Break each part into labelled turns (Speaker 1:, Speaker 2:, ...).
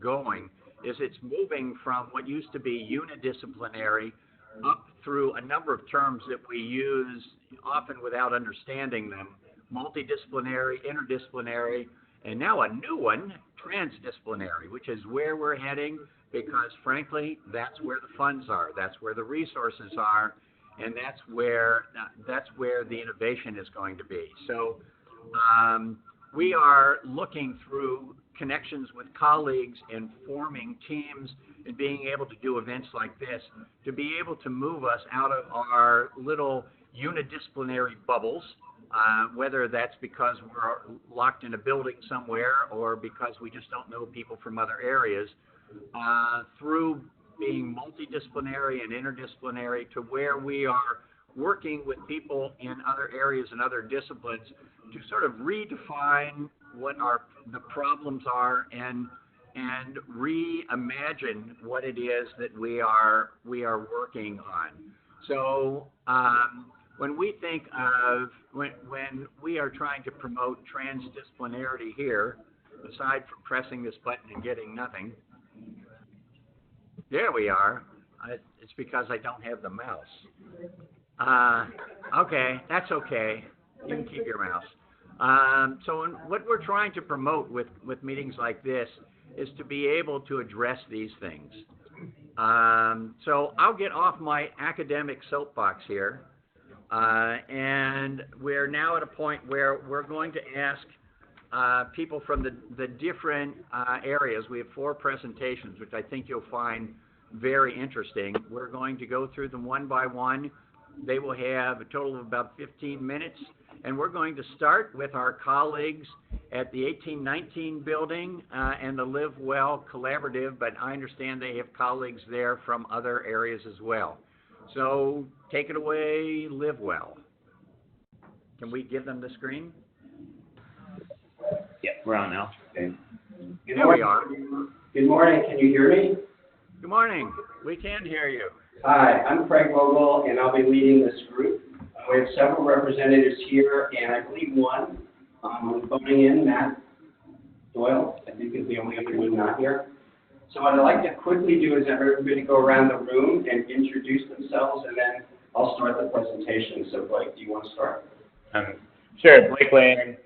Speaker 1: going is it's moving from what used to be unidisciplinary up through a number of terms that we use often without understanding them: multidisciplinary, interdisciplinary, and now a new one, transdisciplinary, which is where we're heading because, frankly, that's where the funds are, that's where the resources are, and that's where the innovation is going to be. So we are looking through connections with colleagues and forming teams and being able to do events like this to be able to move us out of our little unidisciplinary bubbles, whether that's because we're locked in a building somewhere or because we just don't know people from other areas, through being multidisciplinary and interdisciplinary to where we are working with people in other areas and other disciplines to sort of redefine what the problems are and reimagine what it is that we are working on. So when we think of when we are trying to promote transdisciplinarity here, aside from pressing this button and getting nothing, there we are. It's because I don't have the mouse. Okay, that's okay. You can keep your mouse. So what we're trying to promote with meetings like this is to be able to address these things. So I'll get off my academic soapbox here. And we're now at a point where we're going to ask people from the different areas. We have 4 presentations, which I think you'll find very interesting. We're going to go through them one by one. They will have a total of about 15 minutes. And we're going to start with our colleagues at the 1819 building and the Live Well Collaborative, but I understand they have colleagues there from other areas as well. So take it away, Live Well. Can we give them the screen?
Speaker 2: Yeah, we're on now. Okay.
Speaker 1: There we are.
Speaker 3: Good morning. Can you hear me?
Speaker 1: Good morning. We can hear you.
Speaker 3: Hi, I'm Craig Vogel, and I'll be leading this group. We have several representatives here, and I believe one voting in, Matt Doyle, I think is the only other one not here. So what I'd like to quickly do is have everybody go around the room and introduce themselves, and then I'll start the presentation. So Blake, do you want to start?
Speaker 2: Sure, Blake Lane,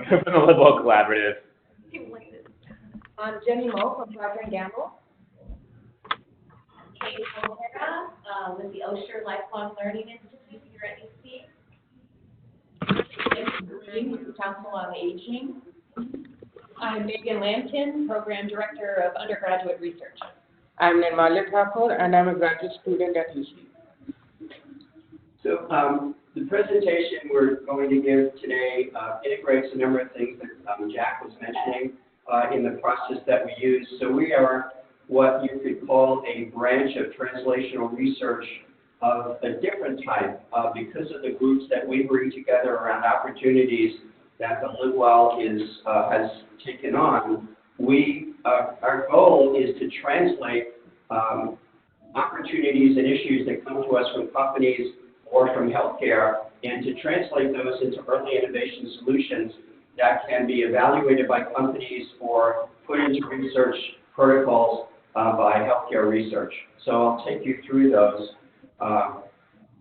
Speaker 2: from the Live Well Collaborative.
Speaker 4: I'm Jenny Moe from Procter & Gamble.
Speaker 5: Kate O'Hara with the Osher Lifelong Learning Institute here at UC.
Speaker 4: With the Council on Aging.
Speaker 5: I'm Megan Lampkin, Program Director of Undergraduate Research.
Speaker 6: I'm Nirmala Thakur, and I'm a graduate student at UC.
Speaker 3: So the presentation we're going to give today integrates a number of things that Jack was mentioning in the process that we use. So we are what you could call a branch of translational research of a different type because of the groups that we bring together around opportunities that the Live Well has taken on. Our goal is to translate opportunities and issues that come to us from companies or from healthcare, and to translate those into early innovation solutions that can be evaluated by companies or put into research protocols by healthcare research. So I'll take you through those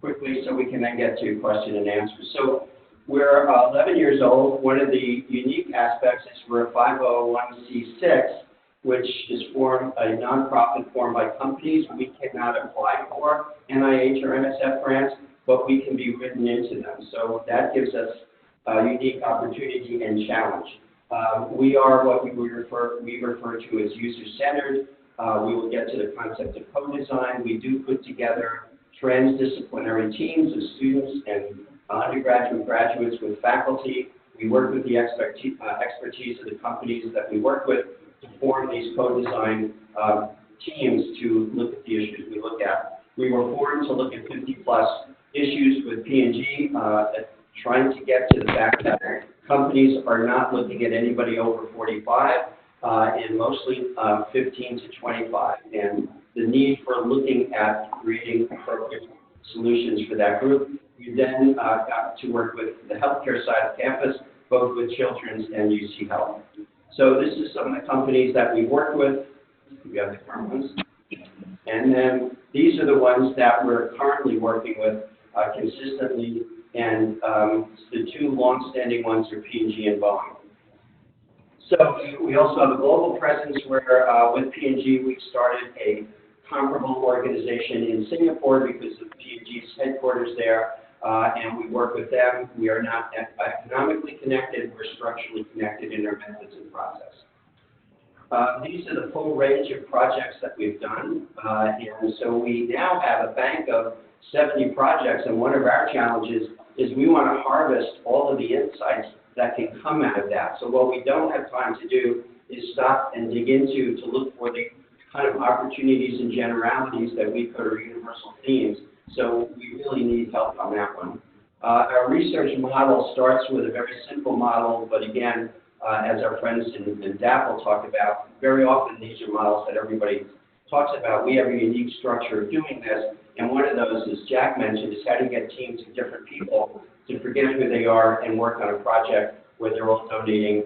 Speaker 3: quickly so we can then get to question and answers. So we're 11 years old. One of the unique aspects is we're a 501c6, which is a nonprofit formed by companies. We cannot apply for NIH or NSF grants, but we can be written into them. So that gives us a unique opportunity and challenge. We are what we refer to as user-centered. We will get to the concept of co-design. We do put together transdisciplinary teams of students and undergraduate graduates with faculty. We work with the expertise of the companies that we work with to form these co-design teams to look at the issues we look at. We were formed to look at 50-plus issues with P&G, trying to get to the fact that companies are not looking at anybody over 45 and mostly 15 to 25, and the need for looking at creating appropriate solutions for that group. We then got to work with the healthcare side of campus, both with Children's and UC Health. So this is some of the companies that we work with. We have the current ones. And then these are the ones that we're currently working with consistently, and the two long-standing ones are P&G and Boeing. So we also have a global presence where with P&G we've started a comparable organization in Singapore because of P&G's headquarters there, and we work with them. We are not economically connected, we're structurally connected in our methods and process. These are the full range of projects that we've done, and so we now have a bank of 70 projects, and one of our challenges is we want to harvest all of the insights that can come out of that. So what we don't have time to do is stop and dig into to look for the kind of opportunities and generalities that we put are universal themes. So we really need help on that one. Our research model starts with a very simple model, but again, as our friends in DAP will talk about, very often these are models that everybody talks about. We have a unique structure of doing this, and one of those, as Jack mentioned, is how to get teams of different people to forget who they are and work on a project where they're all donating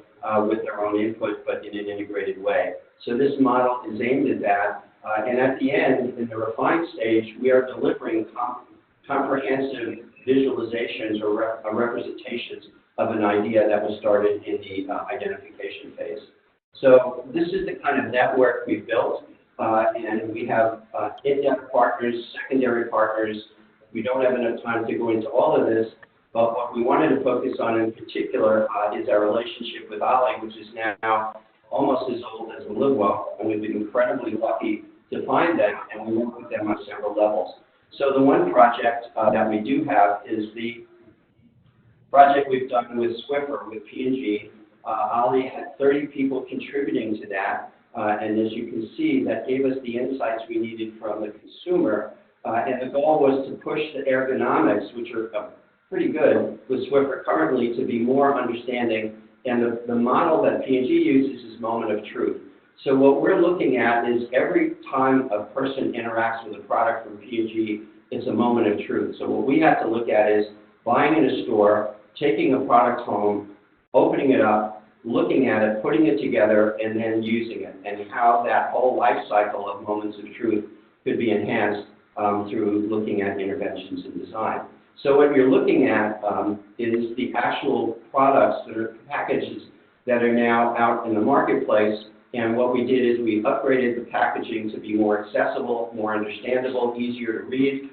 Speaker 3: with their own input, but in an integrated way. So this model is aimed at that, and at the end, in the refined stage, we are delivering comprehensive visualizations or representations of an idea that was started in the identification phase. So this is the kind of network we've built, and we have in-depth partners, secondary partners. We don't have enough time to go into all of this, but what we wanted to focus on in particular is our relationship with Ali, which is now almost as old as Livewell, and we've been incredibly lucky to find them, and we work with them on several levels. So the one project that we do have is the project we've done with Swiffer, with P&G. Ali had 30 people contributing to that, and as you can see, that gave us the insights we needed from the consumer, and the goal was to push the ergonomics, which are pretty good with Swiffer currently, to be more understanding, and the model that P&G uses is moment of truth. So what we're looking at is every time a person interacts with a product from P&G, it's a moment of truth. So what we have to look at is buying in a store, taking a product home, opening it up, looking at it, putting it together, and then using it, and how that whole life cycle of moments of truth could be enhanced through looking at interventions in design. So what you're looking at is the actual products that are packages that are now out in the marketplace, and what we did is we upgraded the packaging to be more accessible, more understandable, easier to read.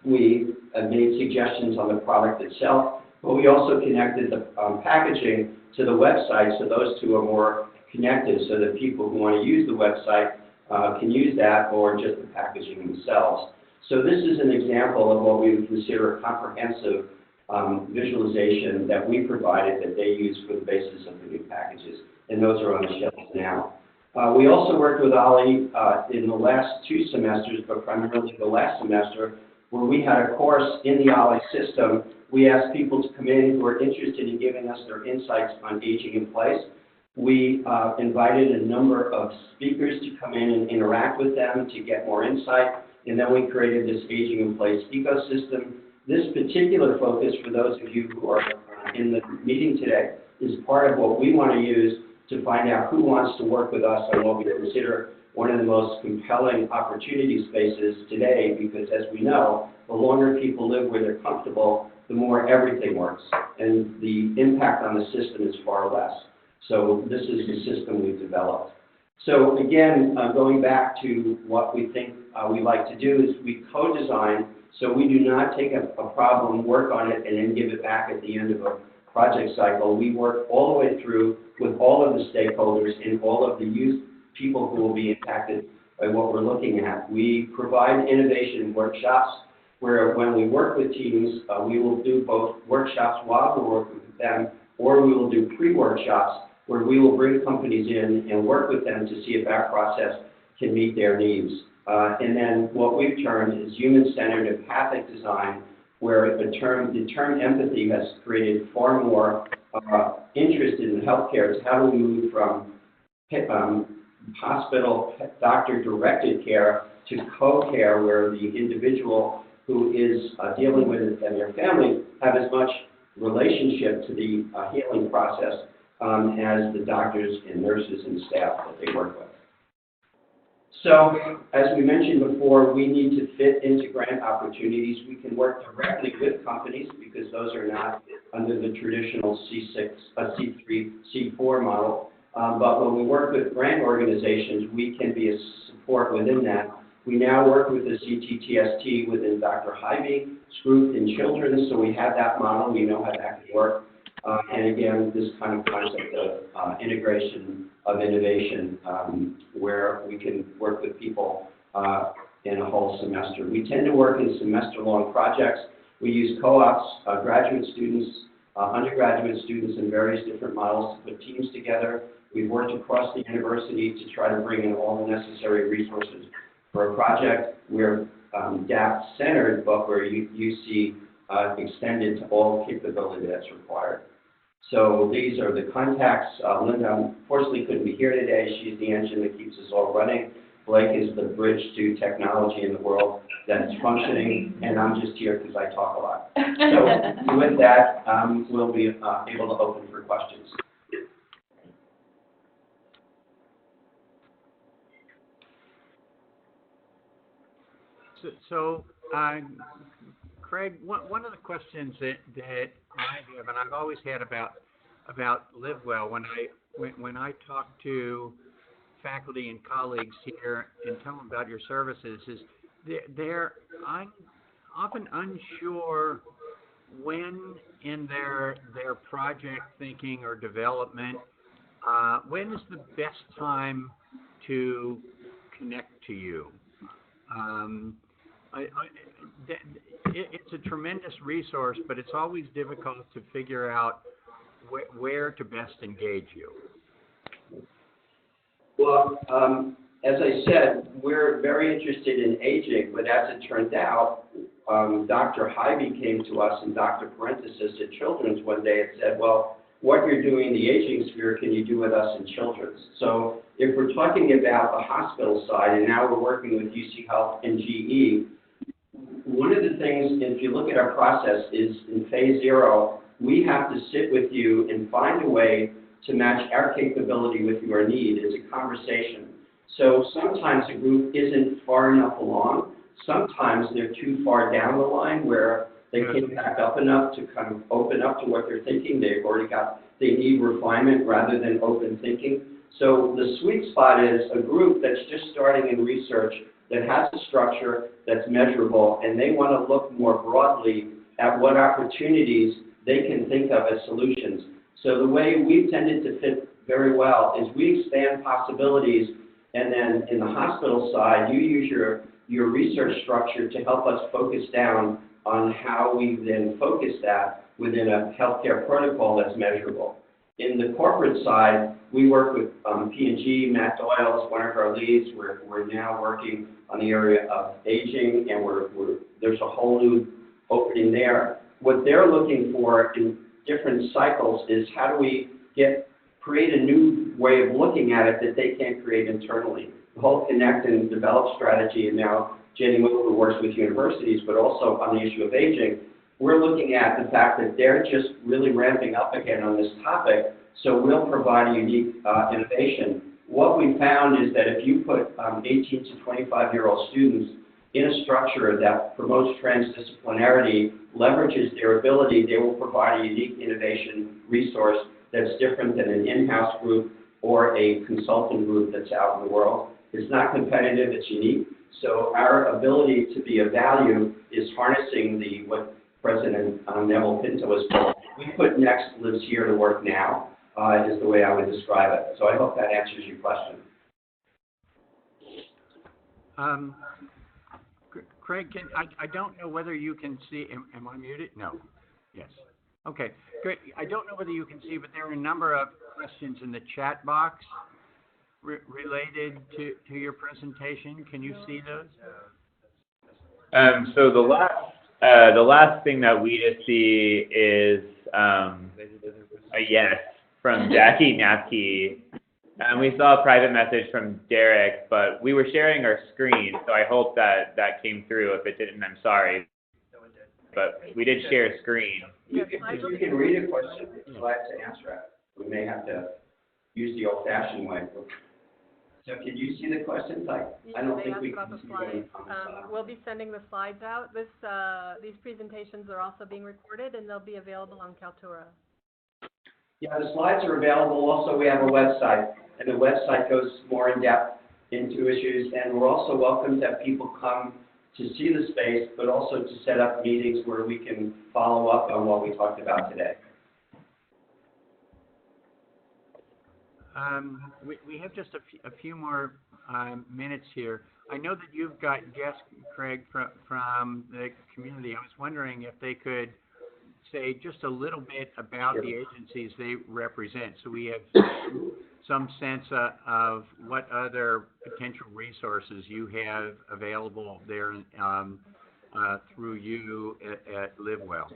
Speaker 3: We made suggestions on the product itself, but we also connected the packaging to the website, so those two are more connected, so that people who want to use the website can use that, or just the packaging themselves. So this is an example of what we would consider a comprehensive visualization that we provided that they use for the basis of the new packages, and those are on the shelves now. We also worked with Ali in the last 2 semesters, but primarily the last semester, where we had a course in the Ali system. We asked people to come in who are interested in giving us their insights on aging in place. We invited a number of speakers to come in and interact with them to get more insight, and then we created this aging in place ecosystem. This particular focus, for those of you who are in the meeting today, is part of what we want to use to find out who wants to work with us on what we consider one of the most compelling opportunity spaces today, because as we know, the longer people live where they're comfortable, the more everything works, and the impact on the system is far less. So this is the system we've developed. So again, going back to what we think we like to do is we co-design, so we do not take a problem, work on it, and then give it back at the end of a project cycle. We work all the way through with all of the stakeholders and all of the people who will be impacted by what we're looking at. We provide innovation workshops where when we work with teams, we will do both workshops while we're working with them, or we will do pre-workshops where we will bring companies in and work with them to see if our process can meet their needs. And then what we've termed is human-centered empathic design, where the term empathy has created far more interest in healthcare. It's how do we move from hospital doctor-directed care to co-care, where the individual who is dealing with it and their family have as much relationship to the healing process as the doctors and nurses and staff that they work with. So, as we mentioned before, we need to fit into grant opportunities. We can work directly with companies because those are not under the traditional C6, C3, C4 model. But when we work with grant organizations, we can be a support within that. We now work with the CCTST within Dr. Hybe's group in children, so we have that model. We know how that can work. And again, this kind of concept of integration of innovation, where we can work with people in a whole semester. We tend to work in semester-long projects. We use co-ops, graduate students, undergraduate students in various different models to put teams together. We've worked across the university to try to bring in all the necessary resources for a project. We're DAP-centered, but we're UC extended to all capability that's required. So these are the contacts. Linda unfortunately couldn't be here today. She's the engine that keeps us all running. Blake is the bridge to technology in the world that's functioning, and I'm just here because I talk a lot. So with that, we'll be able to open for questions.
Speaker 1: So Craig, one of the questions that I have, and I've always had about LiveWell, when I talk to faculty and colleagues here and tell them about your services, is they're often unsure when in their project thinking or development, when is the best time to connect to you. It's a tremendous resource, but it's always difficult to figure out where to best engage you.
Speaker 3: Well, as I said, we're very interested in aging, but as it turned out, Dr. Hybe came to us and Dr. Parenthesis at Children's one day and said, well, what you're doing in the aging sphere, can you do with us in Children's? So if we're talking about the hospital side, and now we're working with UC Health and GE, one of the things, if you look at our process, is in phase 0, we have to sit with you and find a way to match our capability with your need. It's a conversation. So sometimes a group isn't far enough along. Sometimes they're too far down the line where they can't back up enough to kind of open up to what they're thinking. They've already they need refinement rather than open thinking. So the sweet spot is a group that's just starting in research that has a structure that's measurable, and they want to look more broadly at what opportunities they can think of as solutions. So the way we've tended to fit very well is we expand possibilities, and then in the hospital side, you use your research structure to help us focus down on how we then focus that within a healthcare protocol that's measurable. In the corporate side, we work with P&G. Matt Doyle is one of our leads. We're now working on the area of aging, and there's a whole new opening there. What they're looking for in different cycles is how do we create a new way of looking at it that they can't create internally. The whole connect and develop strategy, and now Jenny Moore, who works with universities, but also on the issue of aging, we're looking at the fact that they're just really ramping up again on this topic, so we'll provide a unique innovation. What we found is that if you put 18 to 25-year-old students in a structure that promotes transdisciplinarity, leverages their ability, they will provide a unique innovation resource that's different than an in-house group or a consulting group that's out in the world. It's not competitive, it's unique. So our ability to be of value is harnessing what President Neville Pinto has called. We put next lives here to work now, is the way I would describe it. So I hope that answers your question.
Speaker 1: Craig, I don't know whether you can see, am I muted? No. Yes. Okay, great. I don't know whether you can see, but there are a number of questions in the chat box related to your presentation. Can you see those?
Speaker 2: So the last thing that we just see is a yes from Jackie Napke. We saw a private message from Derek, but we were sharing our screen, so I hope that came through. If it didn't, I'm sorry. But we did share a screen.
Speaker 3: If you can read a question, I'm glad to answer it. We may have to use the old-fashioned way. So can you see the questions? I don't think we can
Speaker 7: about the
Speaker 3: see
Speaker 7: slides.
Speaker 3: them on the slide.
Speaker 7: We'll be sending the slides out. These presentations are also being recorded, and they'll be available on Kaltura.
Speaker 3: Yeah, the slides are available. Also, we have a website, and the website goes more in depth into issues. And we're also welcome to have people come to see the space, but also to set up meetings where we can follow up on what we talked about today.
Speaker 1: We have just a few more minutes here. I know that you've got guests, Craig, from the community. I was wondering if they could say just a little bit about the agencies they represent, so we have some sense of what other potential resources you have available there through you at LiveWell.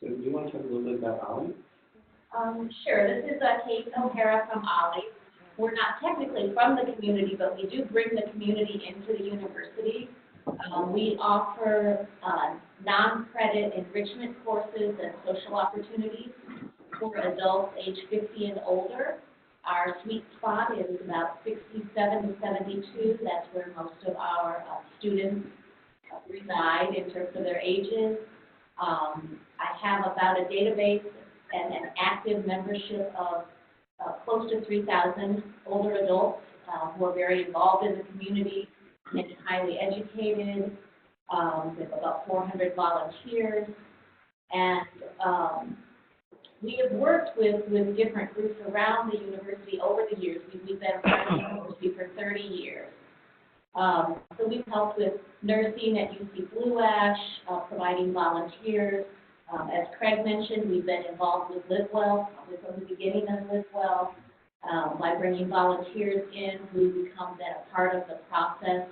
Speaker 3: So do you want to talk a little bit about Ollie?
Speaker 5: Sure. This is Kate O'Hara from Ollie. We're not technically from the community, but we do bring the community into the university. We offer non-credit enrichment courses and social opportunities for adults age 50 and older. Our sweet spot is about 67 to 72. That's where most of our students reside in terms of their ages. I have about a database and an active membership of close to 3,000 older adults who are very involved in the community and highly educated. We have about 400 volunteers, and we have worked with different groups around the university over the years. We've been part of the university for 30 years. So we've helped with nursing at UC Blue Ash, providing volunteers. As Craig mentioned, we've been involved with LiveWell, from the beginning of LiveWell, by bringing volunteers in who become then a part of the process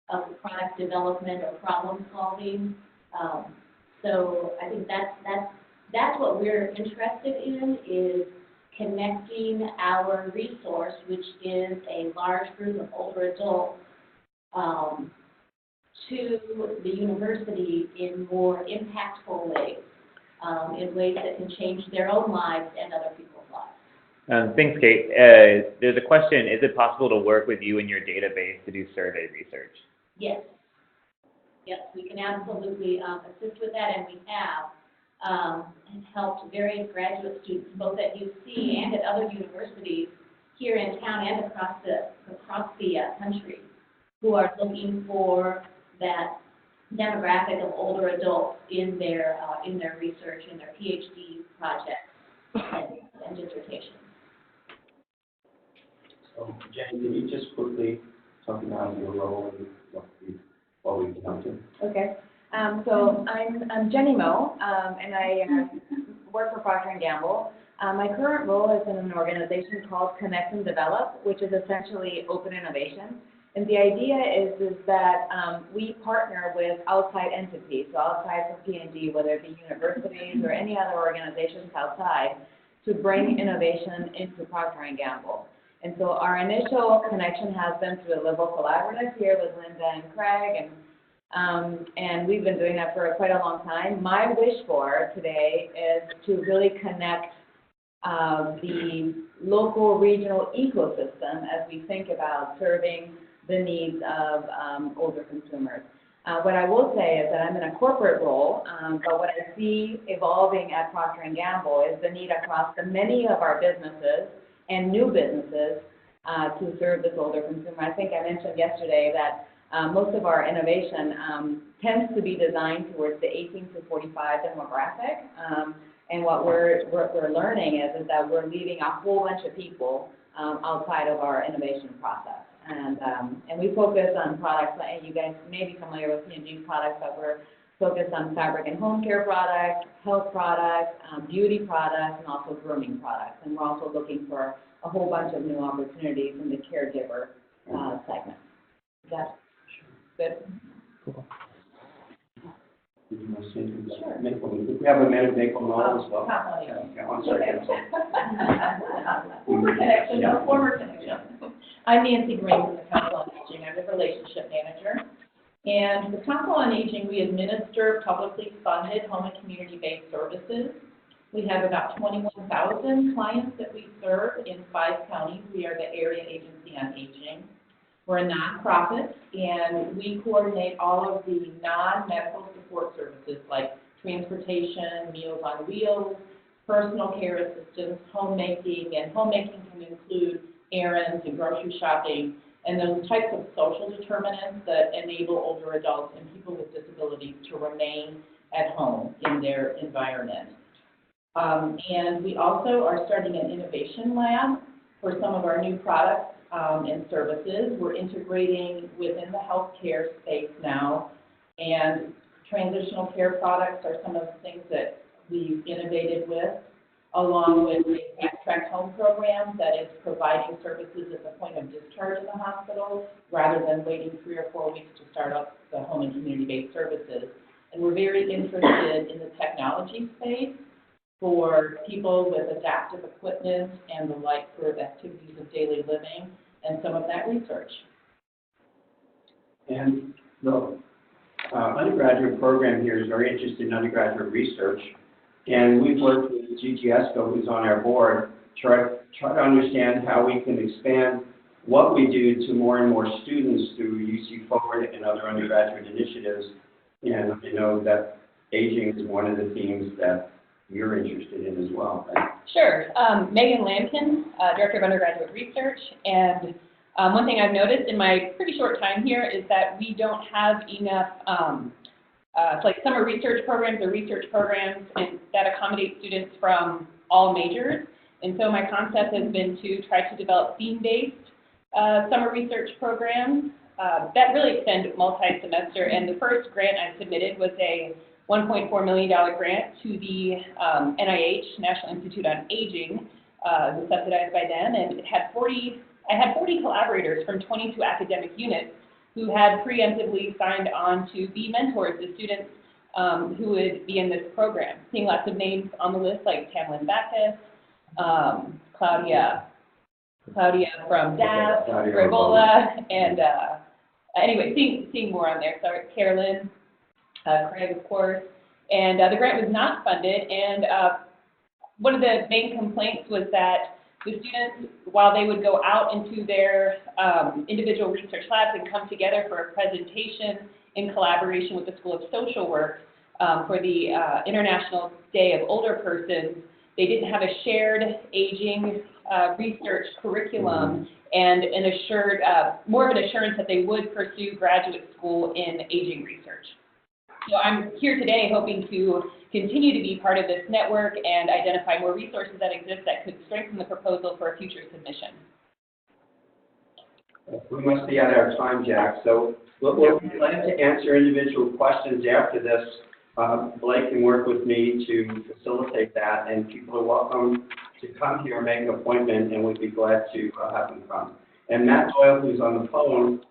Speaker 5: of product development or problem solving. So I think that's what we're interested in, is connecting our resource, which is a large group of older adults, to the university in more impactful ways, in ways that can change their own lives and other people's lives.
Speaker 2: Thanks, Kate. There's a question, is it possible to work with you in your database to do survey research?
Speaker 5: Yes. Yes, we can absolutely assist with that, and we have helped various graduate students, both at UC and at other universities here in town and across the country, who are looking for that demographic of older adults in their research, in their PhD projects and dissertations.
Speaker 3: So, Jen, can you just quickly talk about your role and what we've done to?
Speaker 4: Okay. So I'm Jenny Moe, and I work for Procter & Gamble. My current role is in an organization called Connect and Develop, which is essentially open innovation. And the idea is that we partner with outside entities, so outside from P&G, whether it be universities or any other organizations outside, to bring innovation into Procter & Gamble. And so our initial connection has been through the LiveWell Collaborative here with Linda and Craig, and we've been doing that for quite a long time. My wish for today is to really connect the local regional ecosystem as we think about serving the needs of older consumers. What I will say is that I'm in a corporate role, but what I see evolving at Procter & Gamble is the need across the many of our businesses and new businesses to serve this older consumer. I think I mentioned yesterday that most of our innovation tends to be designed towards the 18 to 45 demographic, and what we're learning is that we're leaving a whole bunch of people outside of our innovation process. And we focus on products, like you guys may be familiar with P&G's products, but we're focused on fabric and home care products, health products, beauty products, and also grooming products. And we're also looking for a whole bunch of new opportunities in the caregiver segment. Is that good?
Speaker 3: Cool. Sure. We have a man of Maple Knoll as well.
Speaker 5: Former connection. I'm Nancy Green from the Council on Aging. I'm the relationship manager. And the Council on Aging, we administer publicly funded home and community-based services. We have about 21
Speaker 8: 1,000 clients that we serve in 5 counties. We are the Area Agency on Aging. We're a nonprofit, and we coordinate all of the non-medical support services like transportation, Meals on Wheels, personal care assistance, homemaking, and homemaking can include errands and grocery shopping, and those types of social determinants that enable older adults and people with disabilities to remain at home in their environment. And we also are starting an innovation lab for some of our new products and services. We're integrating within the healthcare space now, and transitional care products are some of the things that we've innovated with, along with a fast-track home program that is providing services at the point of discharge in the hospital, rather than waiting 3 or 4 weeks to start up the home and community-based services. And we're very interested in the technology space for people with adaptive equipment and the like for activities of daily living, and some of that research.
Speaker 3: And the undergraduate program here is very interested in undergraduate research, and we've worked with GGSCO, who's on our board, try to understand how we can expand what we do to more and more students through UC Forward and other undergraduate initiatives. And I know that aging is one of the themes that you're interested in as well, right?
Speaker 8: Sure. Megan Lampkin, Director of Undergraduate Research, and one thing I've noticed in my pretty short time here is that we don't have enough like summer research programs or research programs that accommodate students from all majors. And so my concept has been to try to develop theme-based summer research programs that really extend multi-semester. And the first grant I submitted was a $1.4 million grant to the NIH, National Institute on Aging, was subsidized by them, and I had 40 collaborators from 22 academic units who had preemptively signed on to be mentors to students who would be in this program. Seeing lots of names on the list like Tamlin Backus, Claudia from DAF, Gravola, and anyway, seeing more on there. Sorry, Carolyn, Craig, of course. And the grant was not funded, and one of the main complaints was that the students, while they would go out into their individual research labs and come together for a presentation in collaboration with the School of Social Work for the International Day of Older Persons, they didn't have a shared aging research curriculum and an assured, more of an assurance that they would pursue graduate school in aging research. So I'm here today hoping to continue to be part of this network and identify more resources that exist that could strengthen the proposal for a future submission.
Speaker 3: We must be at our time, Jack. So we'll be glad to answer individual questions after this. Blake can work with me to facilitate that, and people are welcome to come here and make an appointment, and we'd be glad to have them come. And Matt Doyle, who's on the phone,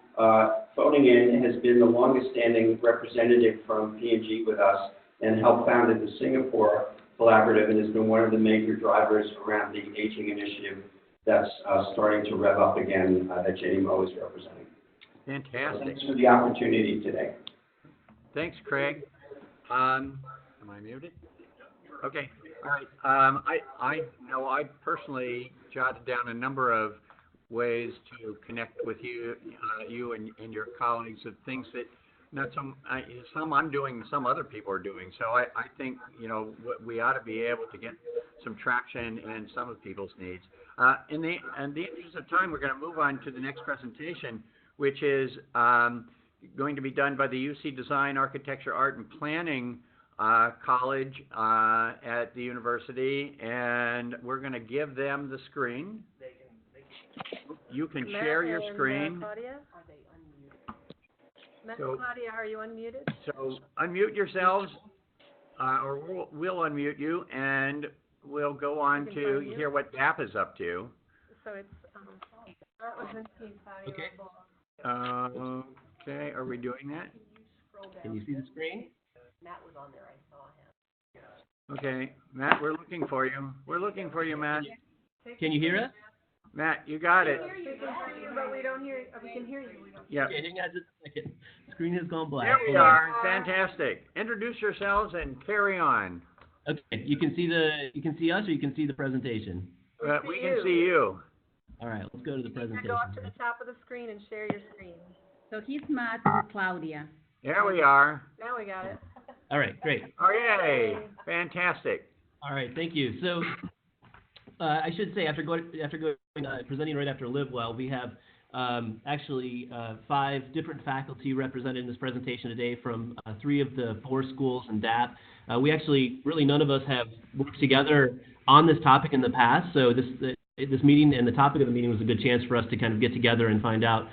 Speaker 3: phoning in, has been the longest-standing representative from P&G with us and helped founded the Singapore Collaborative and has been one of the major drivers around the aging initiative that's starting to rev up again that Jenny Moe is representing.
Speaker 1: Fantastic.
Speaker 3: So thanks for the opportunity today.
Speaker 1: Thanks, Craig. Am I muted? Okay. All right. I know I personally jotted down a number of ways to connect with you and your colleagues of things that some I'm doing, some other people are doing. So I think, we ought to be able to get some traction in some of people's needs. In the interest of time, we're going to move on to the next presentation, which is going to be done by the UC Design, Architecture, Art, and Planning College at the university, and we're going to give them the screen. You can share your screen.
Speaker 7: Matt and Claudia, are you unmuted?
Speaker 1: So unmute yourselves, or we'll unmute you, and we'll go on to hear what DAP is up to.
Speaker 7: So it's start with Misty, Claudia.
Speaker 1: Okay, are we doing that?
Speaker 9: Can you see the screen?
Speaker 10: Matt was on there, I saw him.
Speaker 1: Okay, Matt, we're looking for you. We're looking for you, Matt.
Speaker 9: Can you hear us?
Speaker 1: Matt, you got it.
Speaker 7: We can hear you, but we don't hear. We can hear you. We don't.
Speaker 1: Yeah.
Speaker 9: Okay, hang on just a second. Screen has gone black.
Speaker 1: There we are. Fantastic. Introduce yourselves and carry on.
Speaker 9: Okay, you can see us, or you can see the presentation.
Speaker 1: We can see you.
Speaker 9: All right, let's go to the
Speaker 7: You can
Speaker 9: presentation.
Speaker 7: go up to the top of the screen and share your screen.
Speaker 11: So he's Matt and Claudia.
Speaker 1: There we are.
Speaker 7: Now we got it.
Speaker 9: All right, great.
Speaker 1: Oh, yay. Fantastic.
Speaker 9: All right, thank you. So I should say, after presenting right after Livewell, we have actually 5 different faculty represented in this presentation today from 3 of the 4 schools in DAP. We actually, really none of us have worked together on this topic in the past, so this meeting and the topic of the meeting was a good chance for us to kind of get together and find out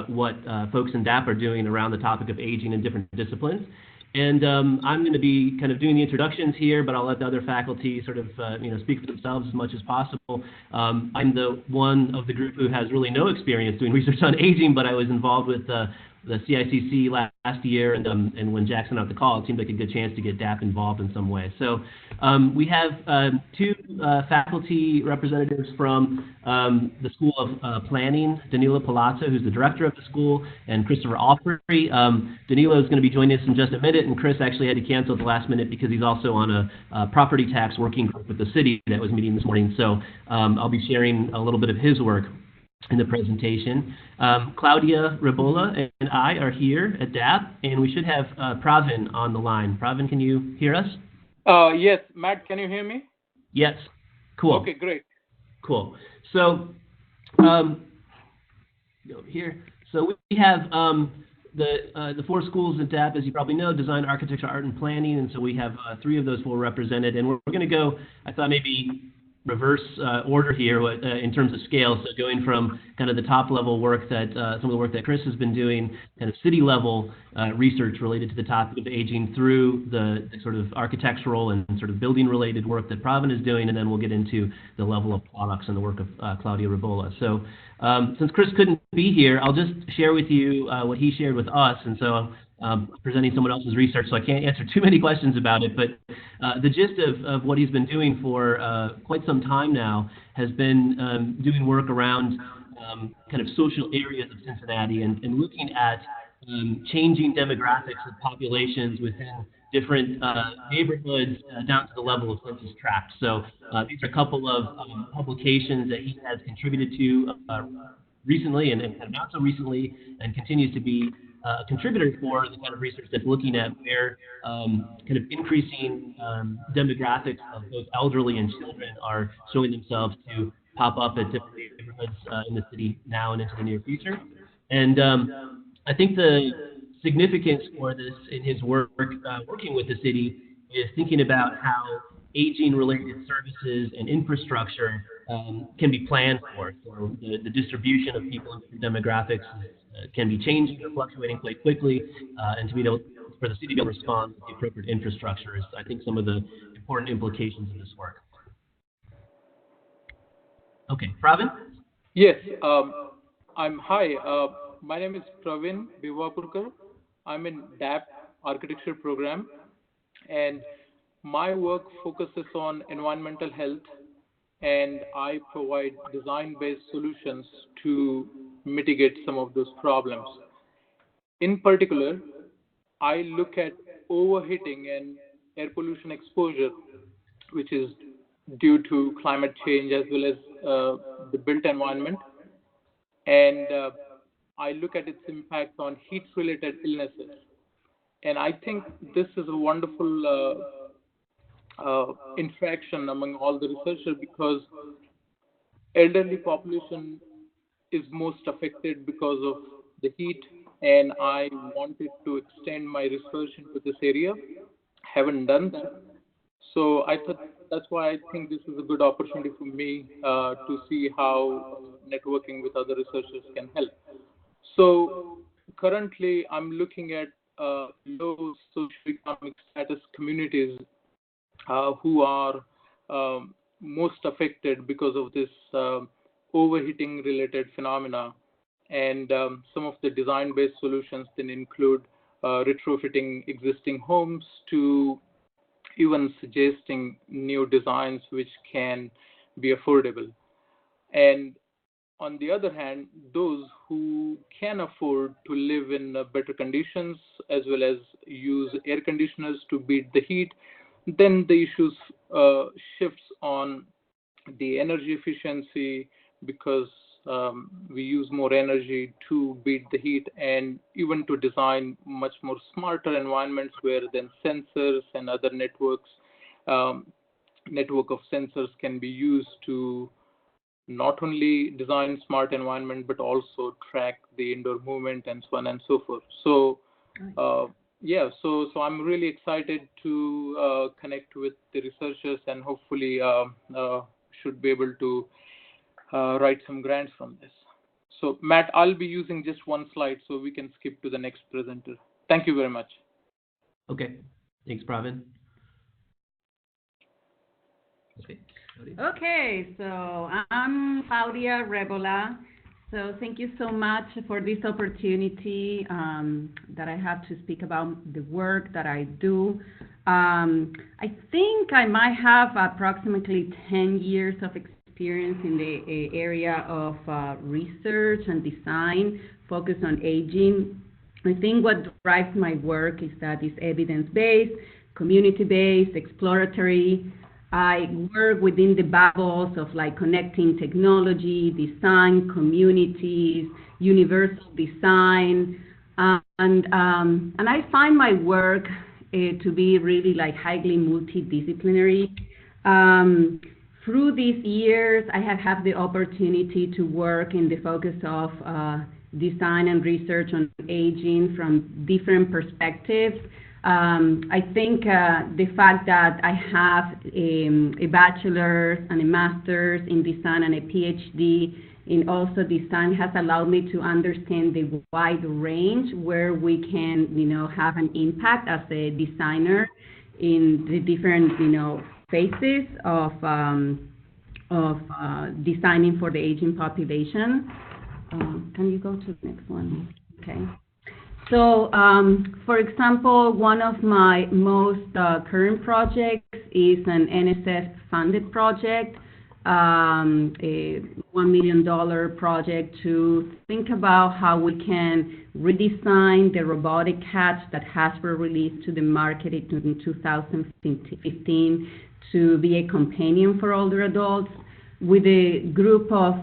Speaker 9: what folks in DAP are doing around the topic of aging in different disciplines. And I'm going to be kind of doing the introductions here, but I'll let the other faculty sort of speak for themselves as much as possible. I'm the one of the group who has really no experience doing research on aging, but I was involved with the CICC last year, and when Jack sent out the call, it seemed like a good chance to get DAP involved in some way. So we have 2 faculty representatives from the School of Planning, Danilo Palazzo, who's the director of the school, and Christopher Alfrey. Danilo is going to be joining us in just a minute, and Chris actually had to cancel at the last minute because he's also on a property tax working group with the city that was meeting this morning. So I'll be sharing a little bit of his work in the presentation. Claudia Ribola and I are here at DAP, and we should have Pravin on the line. Pravin, can you hear us?
Speaker 6: Yes, Matt, can you hear me?
Speaker 9: Yes. Cool.
Speaker 6: Okay, great.
Speaker 9: Cool. So, go here. So we have the 4 schools at DAP, as you probably know: design, architecture, art, and planning. And so we have 3 of those 4 represented, and we're going to go. I thought maybe reverse order here in terms of scale. So going from kind of the top level work that some of the work that Chris has been doing, kind of city level research related to the topic of aging, through the sort of architectural and sort of building related work that Pravin is doing, and then we'll get into the level of products and the work of Claudia Ribola. So since Chris couldn't be here, I'll just share with you what he shared with us, and so presenting someone else's research, so I can't answer too many questions about it, but the gist of what he's been doing for quite some time now has been doing work around kind of social areas of Cincinnati and looking at changing demographics of populations within different neighborhoods down to the level of census tract. So these are a couple of publications that he has contributed to recently and not so recently, and continues to be a contributor for the kind of research that's looking at where kind of increasing demographics of both elderly and children are showing themselves to pop up at different neighborhoods in the city now and into the near future. And I think the significance for this in his work working with the city is thinking about how aging-related services and infrastructure can be planned for. So the distribution of people in different demographics can be changing or fluctuating quite quickly, and to be able for the city to respond with the appropriate infrastructure is, I think, some of the important implications of this work. Okay, Pravin?
Speaker 6: Yes, hi. My name is Pravin Bivapurkar. I'm in DAP architecture program, and my work focuses on environmental health, and I provide design-based solutions to mitigate some of those problems. In particular, I look at overheating and air pollution exposure, which is due to climate change as well as the built environment, and I look at its impact on heat-related illnesses. And I think this is a wonderful interaction among all the researchers, because elderly population is most affected because of the heat, and I wanted to extend my research into this area. Haven't done that. So I thought that's why I think this is a good opportunity for me to see how networking with other researchers can help. So currently I'm looking at low socioeconomic status communities who are most affected because of this overheating related phenomena. And some of the design-based solutions then include retrofitting existing homes to even suggesting new designs which can be affordable. And on the other hand, those who can afford to live in better conditions as well as use air conditioners to beat the heat, then the issues shifts on the energy efficiency, because we use more energy to beat the heat, and even to design much more smarter environments where then sensors and other network of sensors can be used to not only design smart environment but also track the indoor movement and so on and so forth. So so I'm really excited to connect with the researchers, and hopefully should be able to write some grants from this. So Matt, I'll be using just one slide so we can skip to the next presenter. Thank you very much.
Speaker 9: Okay, thanks, Pravin. Okay.
Speaker 11: Okay, so I'm Claudia Rebola. So thank you so much for this opportunity that I have to speak about the work that I do. I think I might have approximately 10 years of experience in the area of research and design focused on aging. I think what drives my work is that it's evidence-based, community-based, exploratory. I work within the bubbles of like connecting technology, design, communities, universal design, and I find my work to be really like highly multidisciplinary. Through these years, I have had the opportunity to work in the focus of design and research on aging from different perspectives. I think the fact that I have a bachelor's and a master's in design and a PhD in also design has allowed me to understand the wide range where we can, have an impact as a designer in the different, phases of designing for the aging population. Can you go to the next one? Okay. So, for example, one of my most current projects is an NSF-funded project, a $1 million project to think about how we can redesign the robotic cats that Hasbro released to the market in 2015 to be a companion for older adults, with a group of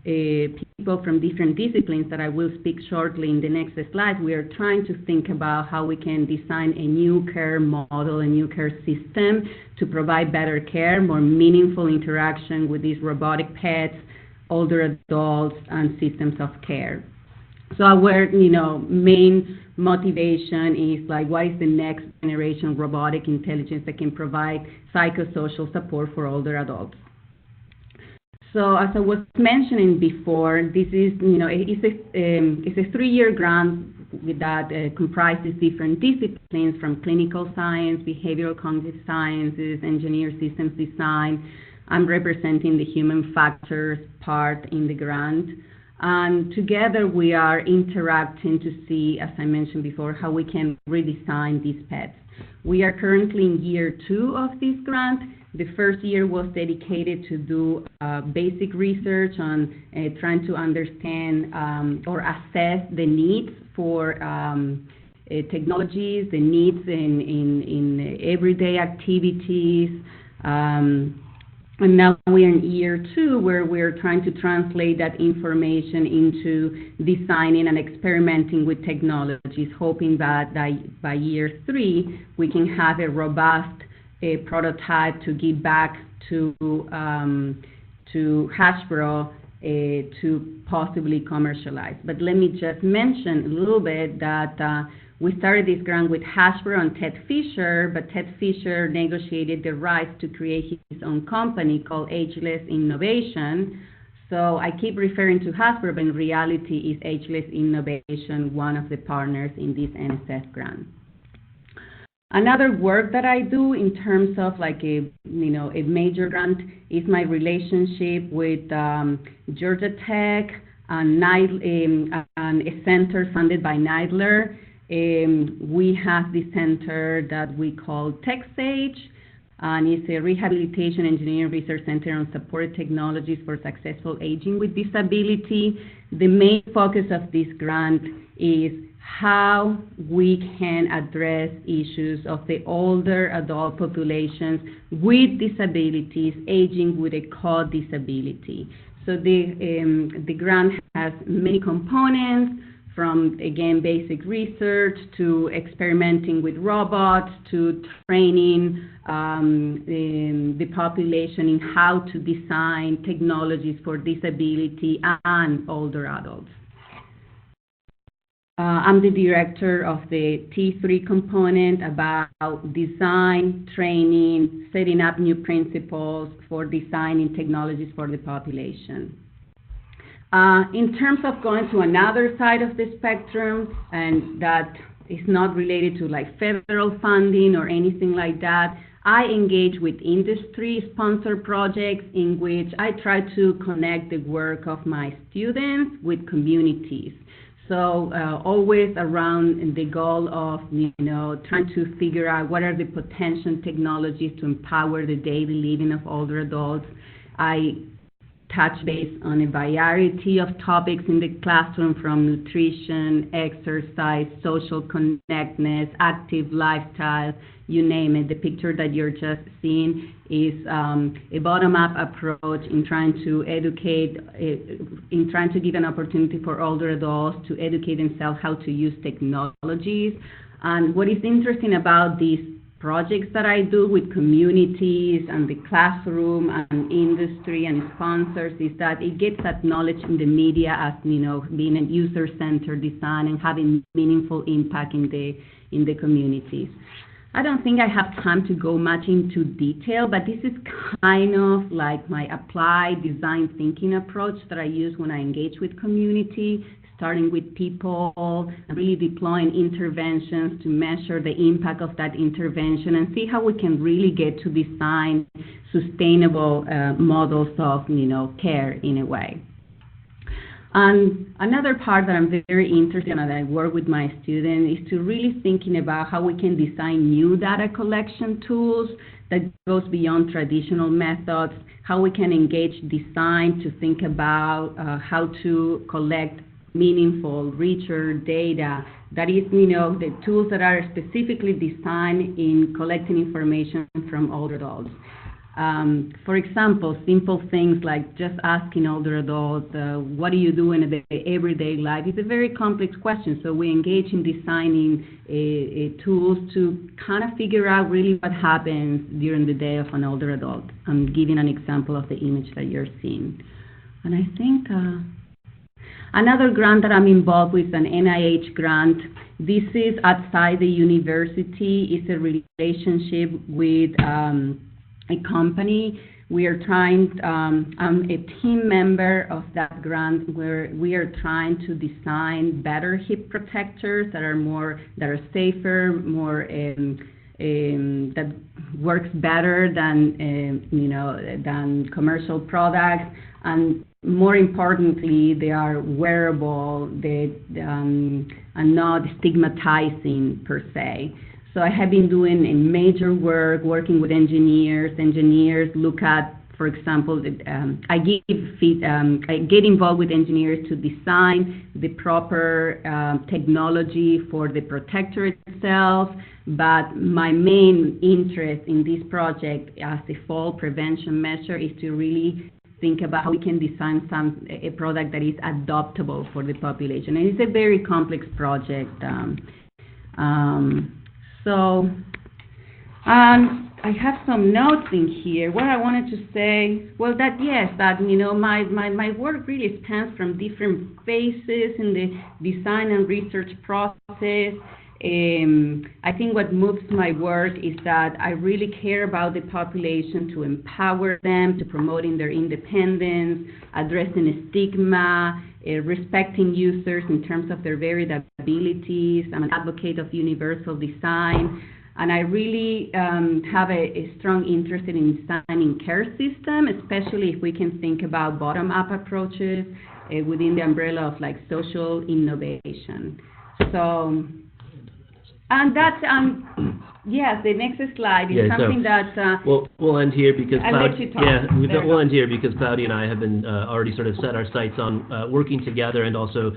Speaker 11: people from different disciplines that I will speak shortly in the next slide. We are trying to think about how we can design a new care model, a new care system to provide better care, more meaningful interaction with these robotic pets, older adults, and systems of care. So our, main motivation is like, what is the next generation robotic intelligence that can provide psychosocial support for older adults? So as I was mentioning before, this is, it's a 3-year grant that comprises different disciplines from clinical science, behavioral cognitive sciences, engineer systems design. I'm representing the human factors part in the grant. And together we are interacting to see, as I mentioned before, how we can redesign these pets. We are currently in year 2 of this grant. The first year was dedicated to do basic research on trying to understand or assess the needs for technologies, the needs in everyday activities. And now we're in year 2, where we're trying to translate that information into designing and experimenting with technologies, hoping that by year 3, we can have a robust prototype to give back to Hasbro to possibly commercialize. But let me just mention a little bit that we started this grant with Hasbro and Ted Fisher, but Ted Fisher negotiated the rights to create his own company called Ageless Innovation. So I keep referring to Hasbro, but in reality is Ageless Innovation, one of the partners in this NSF grant. Another work that I do in terms of like a major grant is my relationship with Georgia Tech and a center funded by Neidler. We have the center that we call TechSage, and it's a rehabilitation engineering research center on supported technologies for successful aging with disability. The main focus of this grant is how we can address issues of the older adult populations with disabilities, aging with a co-disability. So the grant has many components, from, again, basic research to experimenting with robots to training the population in how to design technologies for disability and older adults. I'm the director of the T3 component about design, training, setting up new principles for designing technologies for the population. In terms of going to another side of the spectrum, and that is not related to like federal funding or anything like that, I engage with industry-sponsored projects in which I try to connect the work of my students with communities. So always around the goal of, trying to figure out what are the potential technologies to empower the daily living of older adults. I touch base on a variety of topics in the classroom, from nutrition, exercise, social connectedness, active lifestyle, you name it. The picture that you're just seeing is a bottom-up approach in trying to educate, in trying to give an opportunity for older adults to educate themselves how to use technologies. And what is interesting about these projects that I do with communities and the classroom and industry and sponsors is that it gets acknowledged in the media as, being a user-centered design and having meaningful impact in the communities. I don't think I have time to go much into detail, but this is kind of like my applied design thinking approach that I use when I engage with community, starting with people and really deploying interventions to measure the impact of that intervention and see how we can really get to design sustainable models of, care in a way. And another part that I'm very interested in, and I work with my students, is to really thinking about how we can design new data collection tools that goes beyond traditional methods, how we can engage design to think about how to collect meaningful, richer data. That is, the tools that are specifically designed in collecting information from older adults. For example, simple things like just asking older adults, what do you do in a everyday life? It's a very complex question, so we engage in designing tools to kind of figure out really what happens during the day of an older adult. I'm giving an example of the image that you're seeing. And I think another grant that I'm involved with, an NIH grant. This is outside the university. It's a relationship with a company. We are trying, I'm a team member of that grant where we are trying to design better hip protectors that are safer, more, that works better than commercial products, and more importantly, they are wearable, and not stigmatizing per se. So I have been doing a major work working with engineers. Engineers look at, for example, I get involved with engineers to design the proper technology for the protector itself. But my main interest in this project as a fall prevention measure is to really think about how we can design a product that is adoptable for the population. And it's a very complex project. I have some notes in here. What I wanted to say, well, my work really spans from different phases in the design and research process. I think what moves my work is that I really care about the population, to empower them, to promoting their independence, addressing stigma, respecting users in terms of their varied abilities. I'm an advocate of universal design. And I really have a strong interest in designing care system, especially if we can think about bottom-up approaches within the umbrella of like social innovation. So And that's, yes, the next slide is something that,
Speaker 9: we'll end here because
Speaker 11: I'll let you talk.
Speaker 9: we'll end here because Claudia and I have been already sort of set our sights on working together and also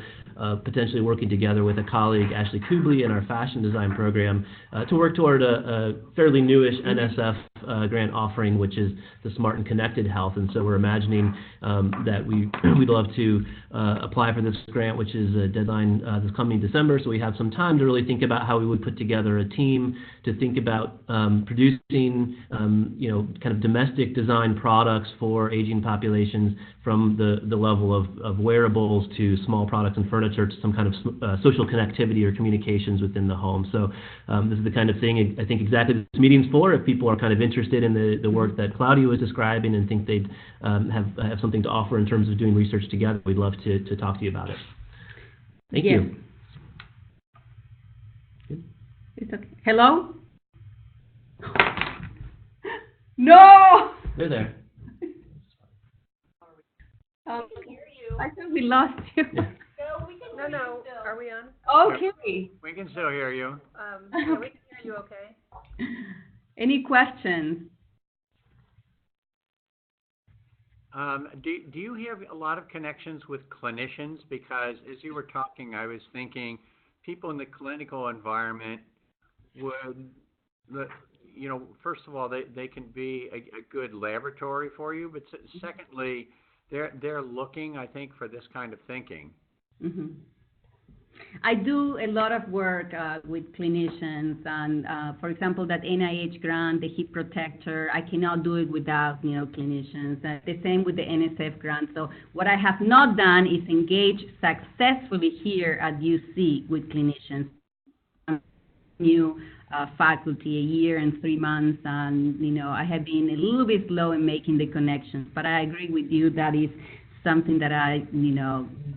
Speaker 9: potentially working together with a colleague, Ashley Kubley, in our fashion design program to work toward a fairly newish NSF grant offering, which is the Smart and Connected Health. And so we're imagining that we'd love to apply for this grant, which is a deadline this coming December. So we have some time to really think about how we would put together a team to think about producing, kind of domestic design products for aging populations, from the level of wearables to small products and furniture to some kind of social connectivity or communications within the home. So this is the kind of thing I think exactly this meeting's for. If people are kind of interested in the work that Claudia was describing and think they'd have something to offer in terms of doing research together, we'd love to talk to you about it. Thank you.
Speaker 11: It's okay. Hello? No!
Speaker 9: They're there.
Speaker 11: I think we lost you.
Speaker 7: No, are we on?
Speaker 11: Okay.
Speaker 1: We can still hear you.
Speaker 7: Yeah, we can hear you okay.
Speaker 11: Any questions?
Speaker 1: Do you have a lot of connections with clinicians? Because as you were talking, I was thinking people in the clinical environment would, first of all, they can be a good laboratory for you, but secondly, they're looking, I think, for this kind of thinking.
Speaker 11: Mm-hmm. I do a lot of work with clinicians, and for example, that NIH grant, the hip protector, I cannot do it without clinicians. The same with the NSF grant. So what I have not done is engage successfully here at UC with clinicians. New faculty, a year and 3 months, and I have been a little bit slow in making the connections. But I agree with you, that is something that I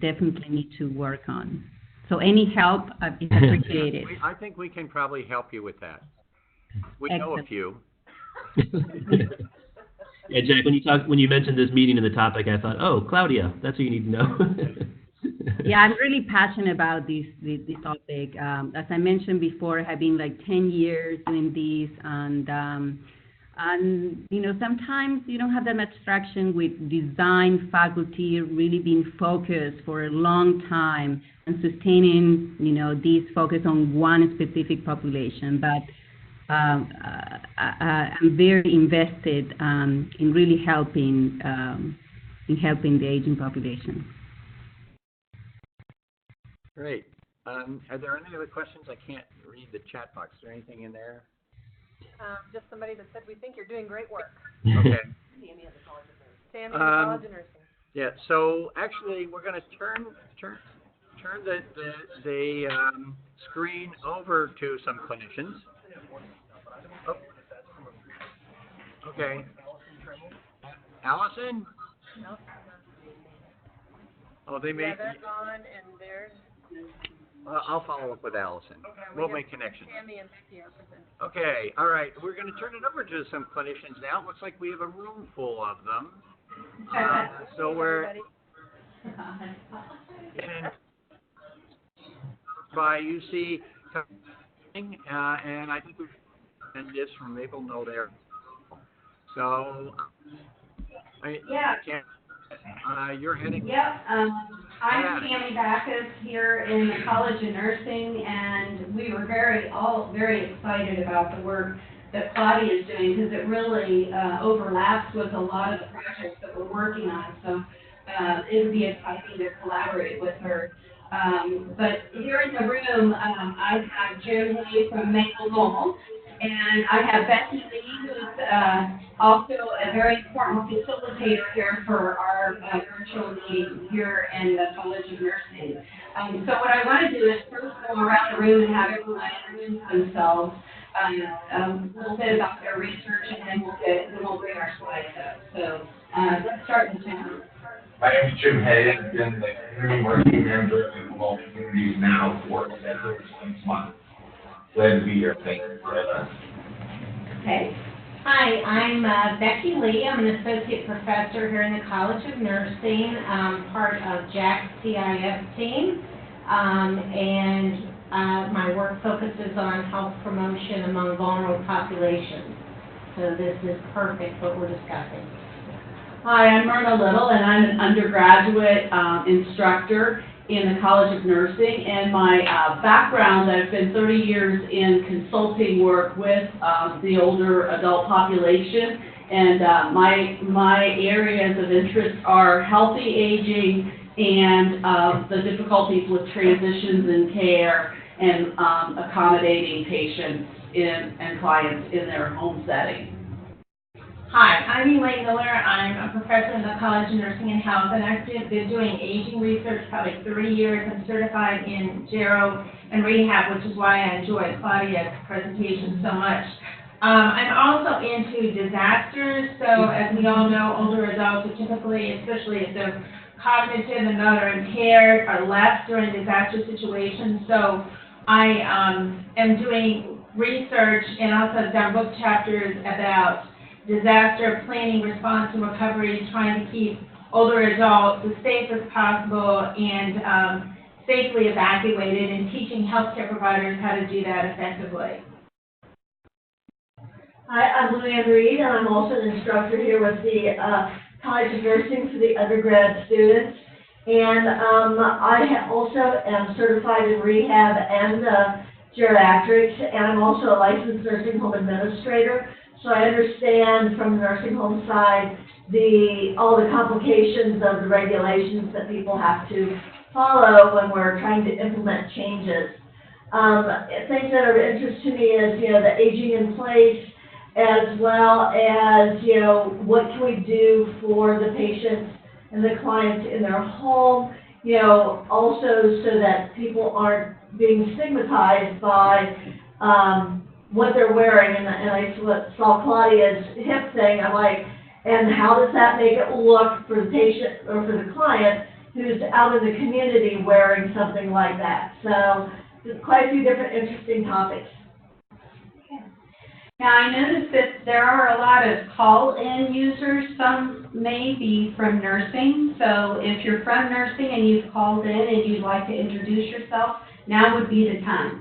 Speaker 11: definitely need to work on. So any help is appreciated.
Speaker 1: I think we can probably help you with that. We know a few.
Speaker 9: Yeah, Jack, when you mentioned this meeting and the topic, I thought, oh, Claudia, that's who you need to know.
Speaker 11: Yeah, I'm really passionate about this topic. As I mentioned before, I have been like 10 years doing this, and sometimes you don't have that much traction with design faculty really being focused for a long time and sustaining, this focus on one specific population. But I'm very invested in really helping the aging population.
Speaker 1: Great. Are there any other questions? I can't read the chat box. Is there anything in there?
Speaker 7: Just somebody that said, we think you're doing great work.
Speaker 1: Okay.
Speaker 7: Tammy at the College of Nursing.
Speaker 1: Yeah. So actually, we're going to turn the screen over to some clinicians. Oh. Okay. Allison?
Speaker 7: No.
Speaker 1: Oh, they may.
Speaker 7: Yeah, they're gone, and they're.
Speaker 1: I'll follow up with Allison.
Speaker 7: Okay,
Speaker 1: we'll make connections.
Speaker 7: Tammy and Becky are presenting.
Speaker 1: Okay, all right. We're going to turn it over to some clinicians now. It looks like we have a room full of them. So we're and by UC, and I think we've and this from Maple Note there. So you're heading.
Speaker 12: Yep. I'm Tammy Backus here in the College of Nursing, and we were all very excited about the work that Claudia is doing, because it really overlaps with a lot of the projects that we're working on. So it would be exciting to collaborate with her. But here in the room, I have Jim Hay from Maple Knoll, and I have Becky Lee, who's also a very important facilitator here for our virtual meeting here in the College of Nursing. So what I want to do is first go around the room and have everyone introduce themselves, a little bit about their research, and then we'll bring our slides up. So let's start with Jim.
Speaker 13: My name is Jim Hay. I've been the community marketing manager at Maple Communities now for 6 months. Glad to be here. Thank you for that.
Speaker 12: Okay.
Speaker 5: Hi, I'm Becky Lee. I'm an associate professor here in the College of Nursing, part of Jack's CIS team. And
Speaker 12: My work focuses on health promotion among vulnerable populations. So this is perfect what we're discussing.
Speaker 14: Hi, I'm Myrna Little, and I'm an undergraduate instructor in the College of Nursing. And my background, I've been 30 years in consulting work with the older adult population. And my areas of interest are healthy aging and the difficulties with transitions in care and accommodating patients and clients in their home setting.
Speaker 15: Hi, I'm Elaine Miller. I'm a professor in the College of Nursing and Health, and I've been doing aging research probably 30 years. I'm certified in gero and rehab, which is why I enjoyed Claudia's presentation so much. I'm also into disasters. So as we all know, older adults are typically, especially if they're cognitive and other impaired, are left during disaster situations. So I am doing research and also have done book chapters about disaster planning, response, and recovery, trying to keep older adults as safe as possible and safely evacuated, and teaching healthcare providers how to do that effectively.
Speaker 16: Hi, I'm Luann Reed, and I'm also an instructor here with the College of Nursing for the undergrad students. And I also am certified in rehab and geriatrics, and I'm also a licensed nursing home administrator. So I understand from the nursing home side all the complications of the regulations that people have to follow when we're trying to implement changes. Things that are of interest to me is, the aging in place, as well as, what can we do for the patients and the clients in their home, also so that people aren't being stigmatized by what they're wearing. And I saw Claudia's hip thing. I'm like, and how does that make it look for the patient or for the client who's out in the community wearing something like that? So there's quite a few different interesting topics.
Speaker 12: Now, I noticed that there are a lot of call-in users. Some may be from nursing. So if you're from nursing and you've called in and you'd like to introduce yourself, now would be the time.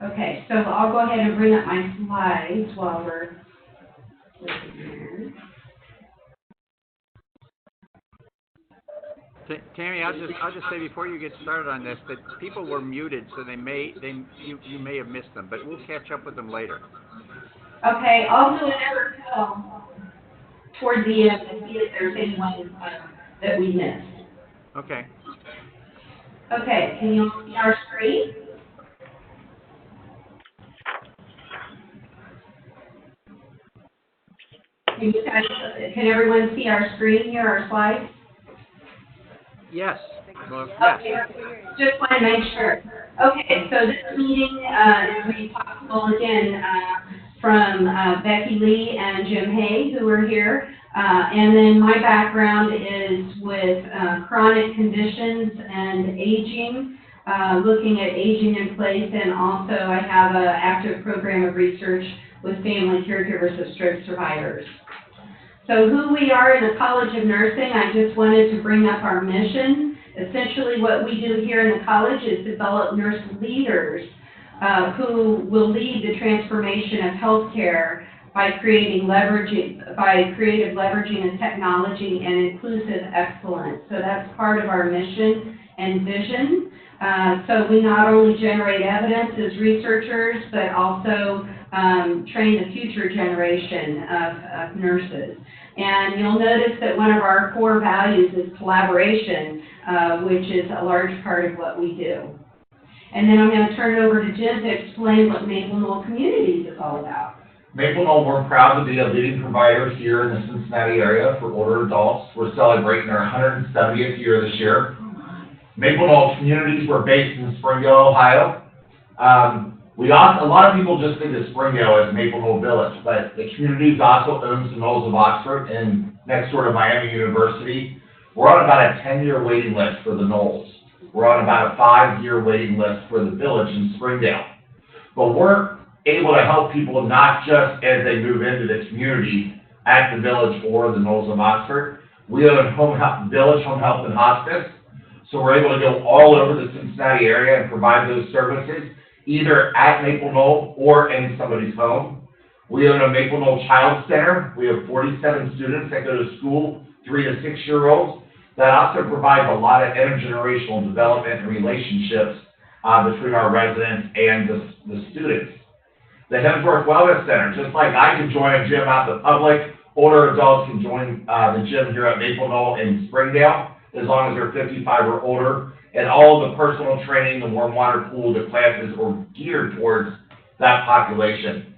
Speaker 12: Okay, so I'll go ahead and bring up my slides while we're looking here.
Speaker 1: Tammy, I'll just say before you get started on this that people were muted, so you may have missed them, but we'll catch up with them later.
Speaker 12: Okay, I'll do another call toward the end to see if there's anyone that we missed.
Speaker 1: Okay.
Speaker 12: Okay, can you see our screen? Can everyone see our screen here, our slides?
Speaker 1: Yes. Well,
Speaker 12: okay.
Speaker 1: Yes.
Speaker 12: Just want to make sure. Okay, so this meeting is made possible again from Becky Lee and Jim Hay, who are here. And then my background is with chronic conditions and aging, looking at aging in place, and also I have an active program of research with family caregivers of stroke survivors. So who we are in the College of Nursing, I just wanted to bring up our mission. Essentially what we do here in the college is develop nurse leaders who will lead the transformation of healthcare by creative leveraging of technology and inclusive excellence. So that's part of our mission and vision. So we not only generate evidence as researchers, but also train the future generation of nurses. And you'll notice that one of our core values is collaboration, which is a large part of what we do. And then I'm going to turn it over to Jim to explain what Maple Knoll Communities is all about.
Speaker 13: Maple Knoll, we're proud to be a leading provider here in the Cincinnati area for older adults. We're celebrating our 170th year this year. Maple Knoll Communities, we're based in Springdale, Ohio. A lot of people just think of Springdale as Maple Knoll Village, but the communities also owns the Knolls of Oxford and next door to Miami University. We're on about a 10-year waiting list for the Knolls. We're on about a 5-year waiting list for the village in Springdale. But we're able to help people not just as they move into the community, at the Village or the Knolls of Oxford. We own Village Home Health and Hospice, so we're able to go all over the Cincinnati area and provide those services, either at Maple Knoll or in somebody's home. We own a Maple Knoll Child Center. We have 47 students that go to school, 3 to 6-year-olds. That also provides a lot of intergenerational development and relationships between our residents and the students. The Hemsworth Wellness Center, just like I can join a gym out in the public, older adults can join the gym here at Maple Knoll in Springdale, as long as they're 55 or older. And all of the personal training, the warm water pool, the classes are geared towards that population.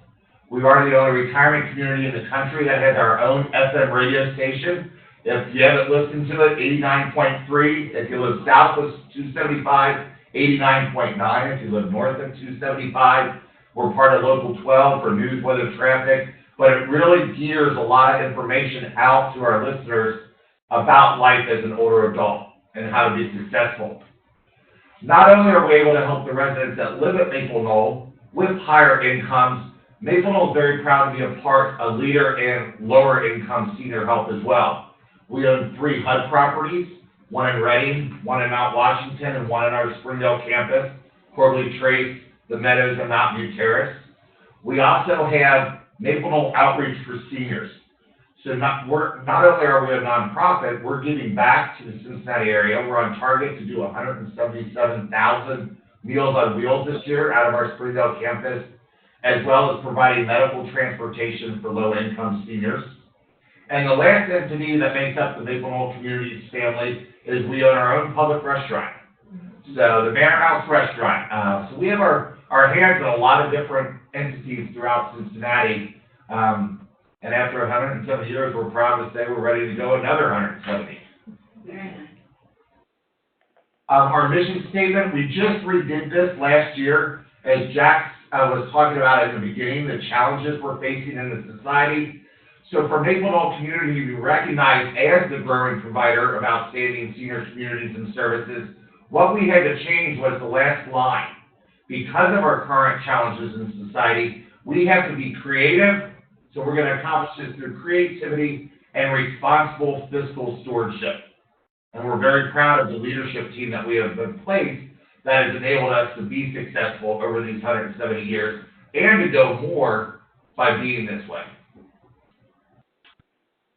Speaker 13: We've already owned a retirement community in the country that has our own FM radio station. If you haven't listened to it, 89.3. If you live south of 275, 89.9. If you live north of 275, we're part of Local 12 for news, weather, traffic. But it really gears a lot of information out to our listeners about life as an older adult and how to be successful. Not only are we able to help the residents that live at Maple Knoll with higher incomes, Maple Knoll is very proud to be a leader in lower income senior health as well. We own 3 HUD properties, one in Reading, one in Mount Washington, and one in our Springdale campus, Corley Trace, the Meadows, and Mount View Terrace. We also have Maple Knoll Outreach for Seniors. So not only are we a nonprofit, we're giving back to the Cincinnati area. We're on target to do 177,000 Meals on Wheels this year out of our Springdale campus, as well as providing medical transportation for low-income seniors. And the last entity that makes up the Maple Knoll Communities family is we own our own public restaurant. So the Manor House Restaurant. So we have our hands in a lot of different entities throughout Cincinnati. And after 170 years, we're proud to say we're ready to go another 170. Our mission statement, we just redid this last year. As Jack was talking about at the beginning, the challenges we're facing in the society. So for Maple Knoll Community, we recognize as the growing provider of outstanding senior communities and services, what we had to change was the last line. Because of our current challenges in society, we have to be creative. So we're going to accomplish this through creativity and responsible fiscal stewardship. And we're very proud of the leadership team that we have in place that has enabled us to be successful over these 170 years and to go more by being this way.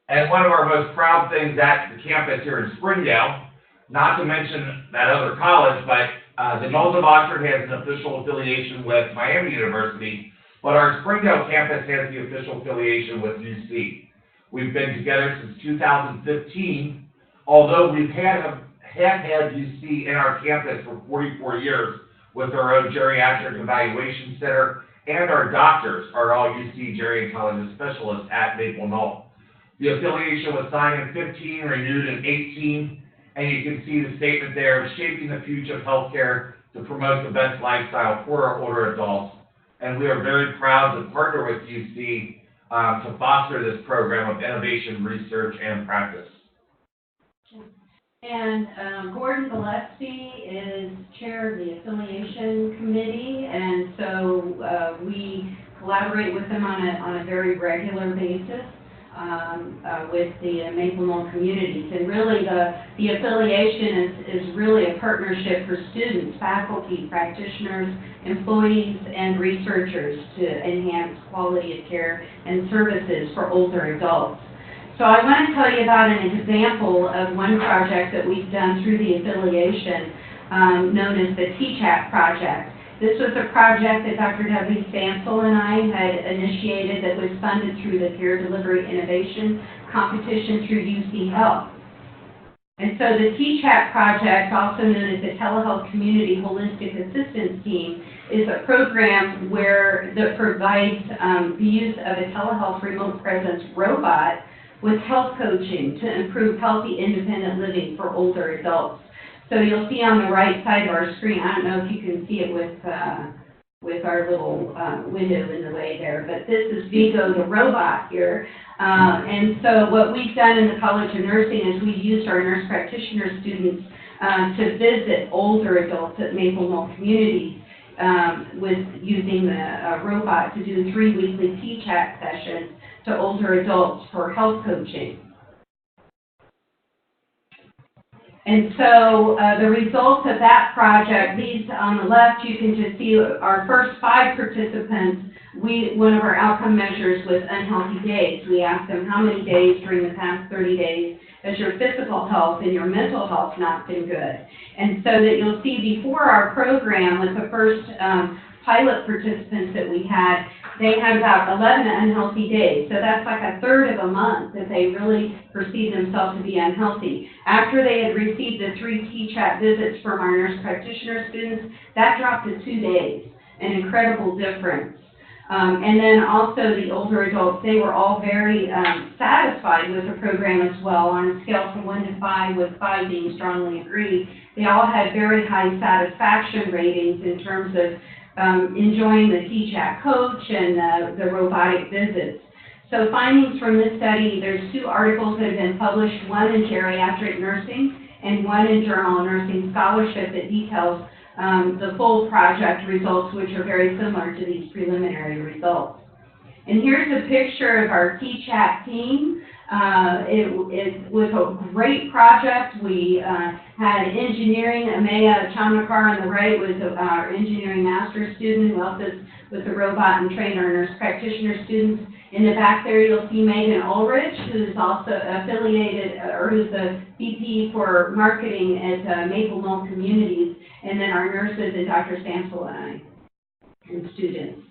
Speaker 13: And one of our most proud things at the campus here in Springdale, not to mention that other college, but the Knolls of Oxford has an official affiliation with Miami University. But our Springdale campus has the official affiliation with UC. We've been together since 2015, although we've had UC in our campus for 44 years with our own geriatric evaluation center, and our doctors are all UC gerontology specialists at Maple Knoll. The affiliation was signed in 15, renewed in 18, and you can see the statement there, shaping the future of healthcare to promote the best lifestyle for our older adults. And we are very proud to partner with UC to foster this program of innovation, research, and practice.
Speaker 12: And Gordon Gillespie is chair of the affiliation committee, and so we collaborate with him on a very regular basis with the Maple Knoll communities. And really the affiliation is really a partnership for students, faculty, practitioners, employees, and researchers to enhance quality of care and services for older adults. So I want to tell you about an example of one project that we've done through the affiliation known as the TCHAP project. This was a project that Dr. Debbie Stansel and I had initiated that was funded through the Care Delivery Innovation Competition through UC Health. And so the TCHAP project, also known as the Telehealth Community Holistic Assistance Team, is a program that provides the use of a telehealth remote presence robot with health coaching to improve healthy, independent living for older adults. So you'll see on the right side of our screen, I don't know if you can see it with our little window in the way there, but this is Vigo, the robot here. And so what we've done in the College of Nursing is we've used our nurse practitioner students to visit older adults at Maple Knoll communities with using the robot to do 3 weekly TCHAT sessions
Speaker 14: to older adults for health coaching. And so the results of that project, these on the left, you can just see our first 5 participants. One of our outcome measures was unhealthy days. We asked them how many days during the past 30 days has your physical health and your mental health not been good. And so that you'll see before our program with the first pilot participants that we had, they had about 11 unhealthy days. So that's like a third of a month that they really perceived themselves to be unhealthy. After they had received the 3 T-chat visits from our nurse practitioner students, that dropped to 2 days, an incredible difference. And then also the older adults, they were all very satisfied with the program as well. On a scale from 1 to 5, with 5 being strongly agreed, they all had very high satisfaction ratings in terms of enjoying the T-chat coach and the robotic visits. So findings from this study, there's 2 articles that have been published, one in Geriatric Nursing and one in Journal of Nursing Scholarship that details the full project results, which are very similar to these preliminary results. And here's a picture of our T-chat team. It was a great project. We had engineering. Amaya Chamnakar on the right was our engineering master's student, who helped us with the robot and trained our nurse practitioner students. In the back there, you'll see Megan Ulrich, who's also affiliated, or who's the VP for marketing at Maple Knoll Communities, and then our nurses and Dr. Stansel and I, and students.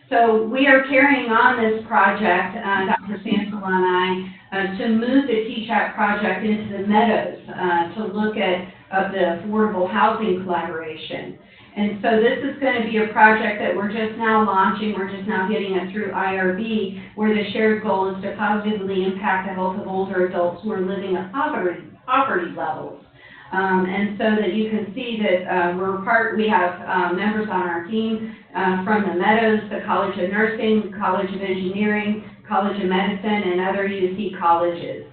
Speaker 14: So we are carrying on this project, Dr. Stansel and I, to move the T-chat project into the Meadows to look at the affordable housing collaboration. And so this is going to be a project that we're just now launching. We're just now getting it through IRB, where the shared goal is to positively impact the health of older adults who are living at poverty levels. And so that you can see that we have members on our team from the Meadows, the College of Nursing, College of Engineering, College of Medicine, and other UC colleges.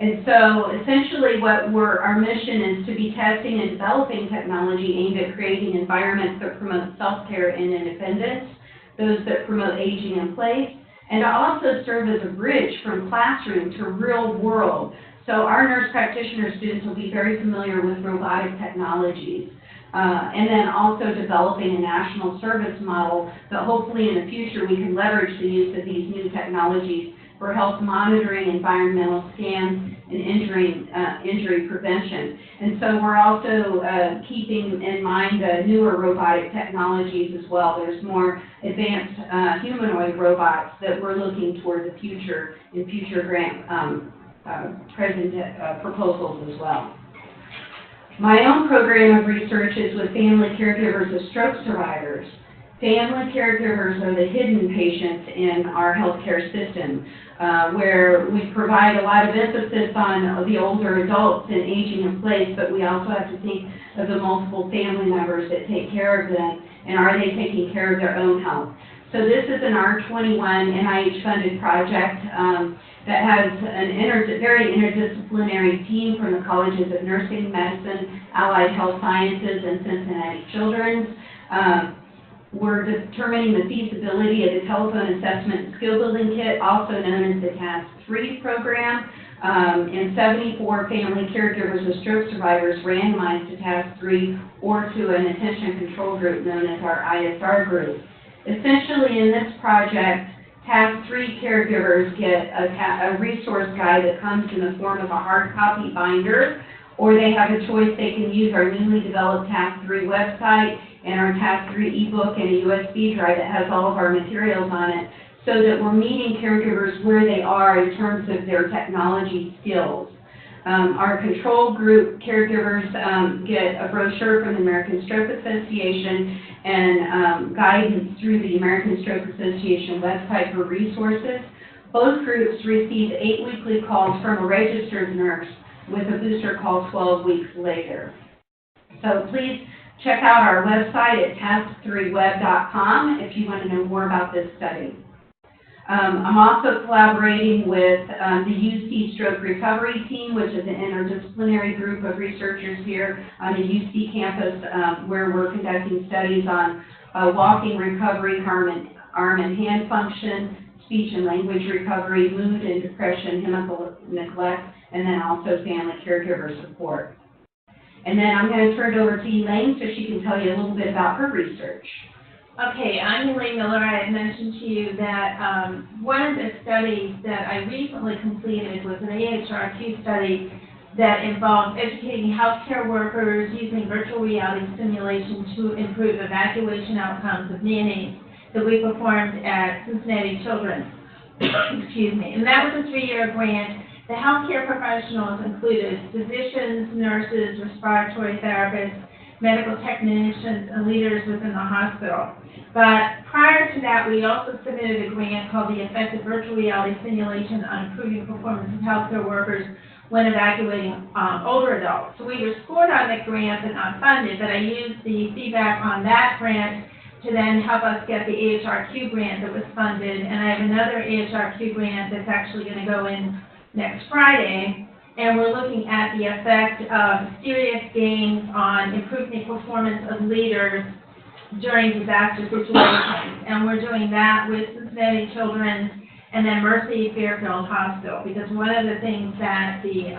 Speaker 14: And so essentially our mission is to be testing and developing technology aimed at creating environments that promote self-care and independence, those that promote aging in place, and to also serve as a bridge from classroom to real world. So our nurse practitioner students will be very familiar with robotic technologies. And then also developing a national service model that hopefully in the future we can leverage the use of these new technologies for health monitoring, environmental scans, and injury prevention. And so we're also keeping in mind newer robotic technologies as well. There's more advanced humanoid robots that we're looking toward the future in future grant proposals as well. My own program of research is with family caregivers of stroke survivors. Family caregivers are the hidden patients in our healthcare system, where we provide a lot of emphasis on the older adults and aging in place, but we also have to think of the multiple family members that take care of them, and are they taking care of their own health. So this is an R21 NIH-funded project that has a very interdisciplinary team from the Colleges of Nursing, Medicine, Allied Health Sciences, and Cincinnati Children's. We're determining the feasibility of the Telephone Assessment Skill Building Kit, also known as the TASK-3 program, and 74 family caregivers of stroke survivors randomized to TASK-3 or to an attention control group known as our ISR group. Essentially, in this project, TASK-3 caregivers get a resource guide that comes in the form of a hard copy binder, or they have a choice. They can use our newly developed TASK-3 website and our TASK-3 ebook and a USB drive that has all of our materials on it, so that we're meeting caregivers where they are in terms of their technology skills. Our control group caregivers get a brochure from the American Stroke Association and guidance through the American Stroke Association website for resources. Both groups receive 8 weekly calls from a registered nurse with a booster call 12 weeks later. So please check out our website at task3web.com if you want to know more about this study. I'm also collaborating with the UC Stroke Recovery Team, which is an interdisciplinary group of researchers here on the UC campus, where we're conducting studies on walking recovery, arm and hand function, speech and language recovery, mood and depression, chemical neglect, and then also family caregiver support. And then I'm going to turn it over to Elaine so she can tell you a little bit about her research.
Speaker 15: Okay, I'm Elaine Miller. I had mentioned to you that one of the studies that I recently completed was an AHRQ study that involved educating healthcare workers using virtual reality simulation to improve evacuation outcomes of neonates that we performed at Cincinnati Children's. Excuse me. And that was a 3-year grant. The healthcare professionals included physicians, nurses, respiratory therapists, medical technicians, and leaders within the hospital. But prior to that, we also submitted a grant called the Effective Virtual Reality Simulation on Improving Performance of Healthcare Workers when Evacuating Older Adults. So we were scored on the grant but not funded, but I used the feedback on that grant to then help us get the AHRQ grant that was funded. And I have another AHRQ grant that's actually going to go in next Friday. And we're looking at the effect of serious gains on improving performance of leaders during disaster situations. And we're doing that with Cincinnati Children's and then Mercy Fairfield Hospital, because one of the things that the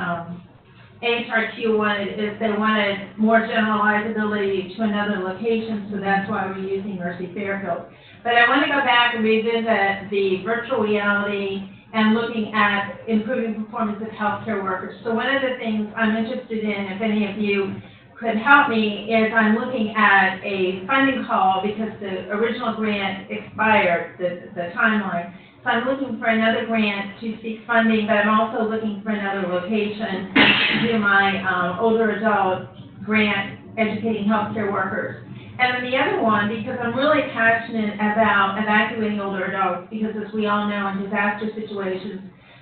Speaker 15: AHRQ wanted is they wanted more generalizability to another location, so that's why we're using Mercy Fairfield. But I want to go back and revisit the virtual reality and looking at improving performance of healthcare workers. So one of the things I'm interested in, if any of you could help me, is I'm looking at a funding call because the original grant expired, the timeline. So I'm looking for another grant to seek funding, but I'm also looking for another location to do my older adult grant educating healthcare workers. And then the other one, because I'm really passionate about evacuating older adults, because as we all know in disaster situations,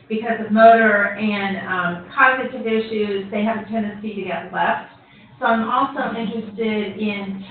Speaker 15: because of motor and cognitive issues, they have a tendency to get left. So I'm also interested in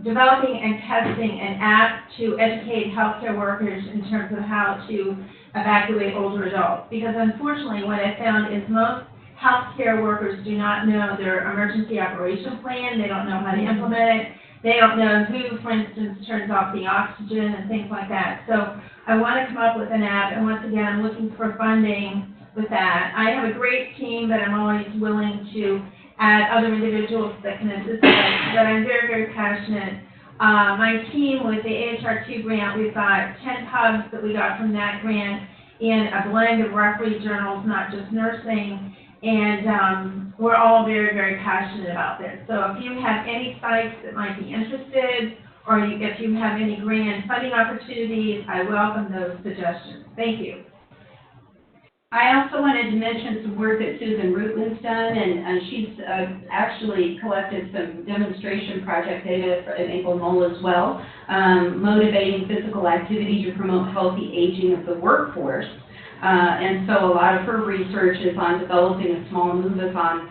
Speaker 15: developing and testing an app to educate healthcare workers in terms of how to evacuate older adults. Because unfortunately, what I found is most healthcare workers do not know their emergency operation plan. They don't know how to implement it. They don't know who, for instance, turns off the oxygen and things like that. So I want to come up with an app, and once again, I'm looking for funding with that. I have a great team, but I'm always willing to add other individuals that can assist us, but I'm very, very passionate. My team with the AHRQ grant, we've got 10 pubs that we got from that grant in a blend of referee journals, not just nursing, and we're all very, very passionate about this. So if you have any sites that might be interested, or if you have any grant funding opportunities, I welcome those suggestions. Thank you.
Speaker 14: I also wanted to mention some work that Susan Rootland's done, and she's actually collected some demonstration project data in Maple Knoll as well, motivating physical activity to promote healthy aging of the workforce. And so a lot of her research is on developing a small move-a-thon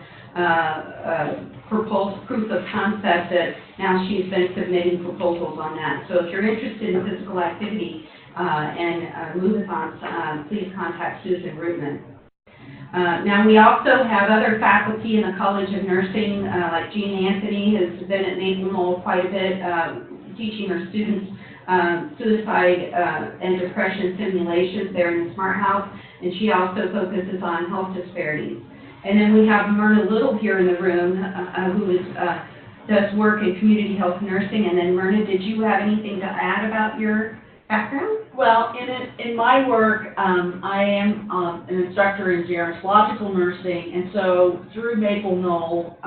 Speaker 14: proof of concept that now she's been submitting proposals on that. So if you're interested in physical activity, and move-a-thons, please contact Susan Rootman. Now we also have other faculty in the College of Nursing, like Jean Anthony, who's been at Maple Knoll quite a bit, teaching her students suicide and depression simulations there in the Smart House, and she also focuses on health disparities. And then we have Myrna Little here in the room, who does work in community health nursing. And then Myrna, did you have anything to add about your background?
Speaker 8: Well, in my work, I am an instructor in gerontological nursing, and so through Maple Knoll,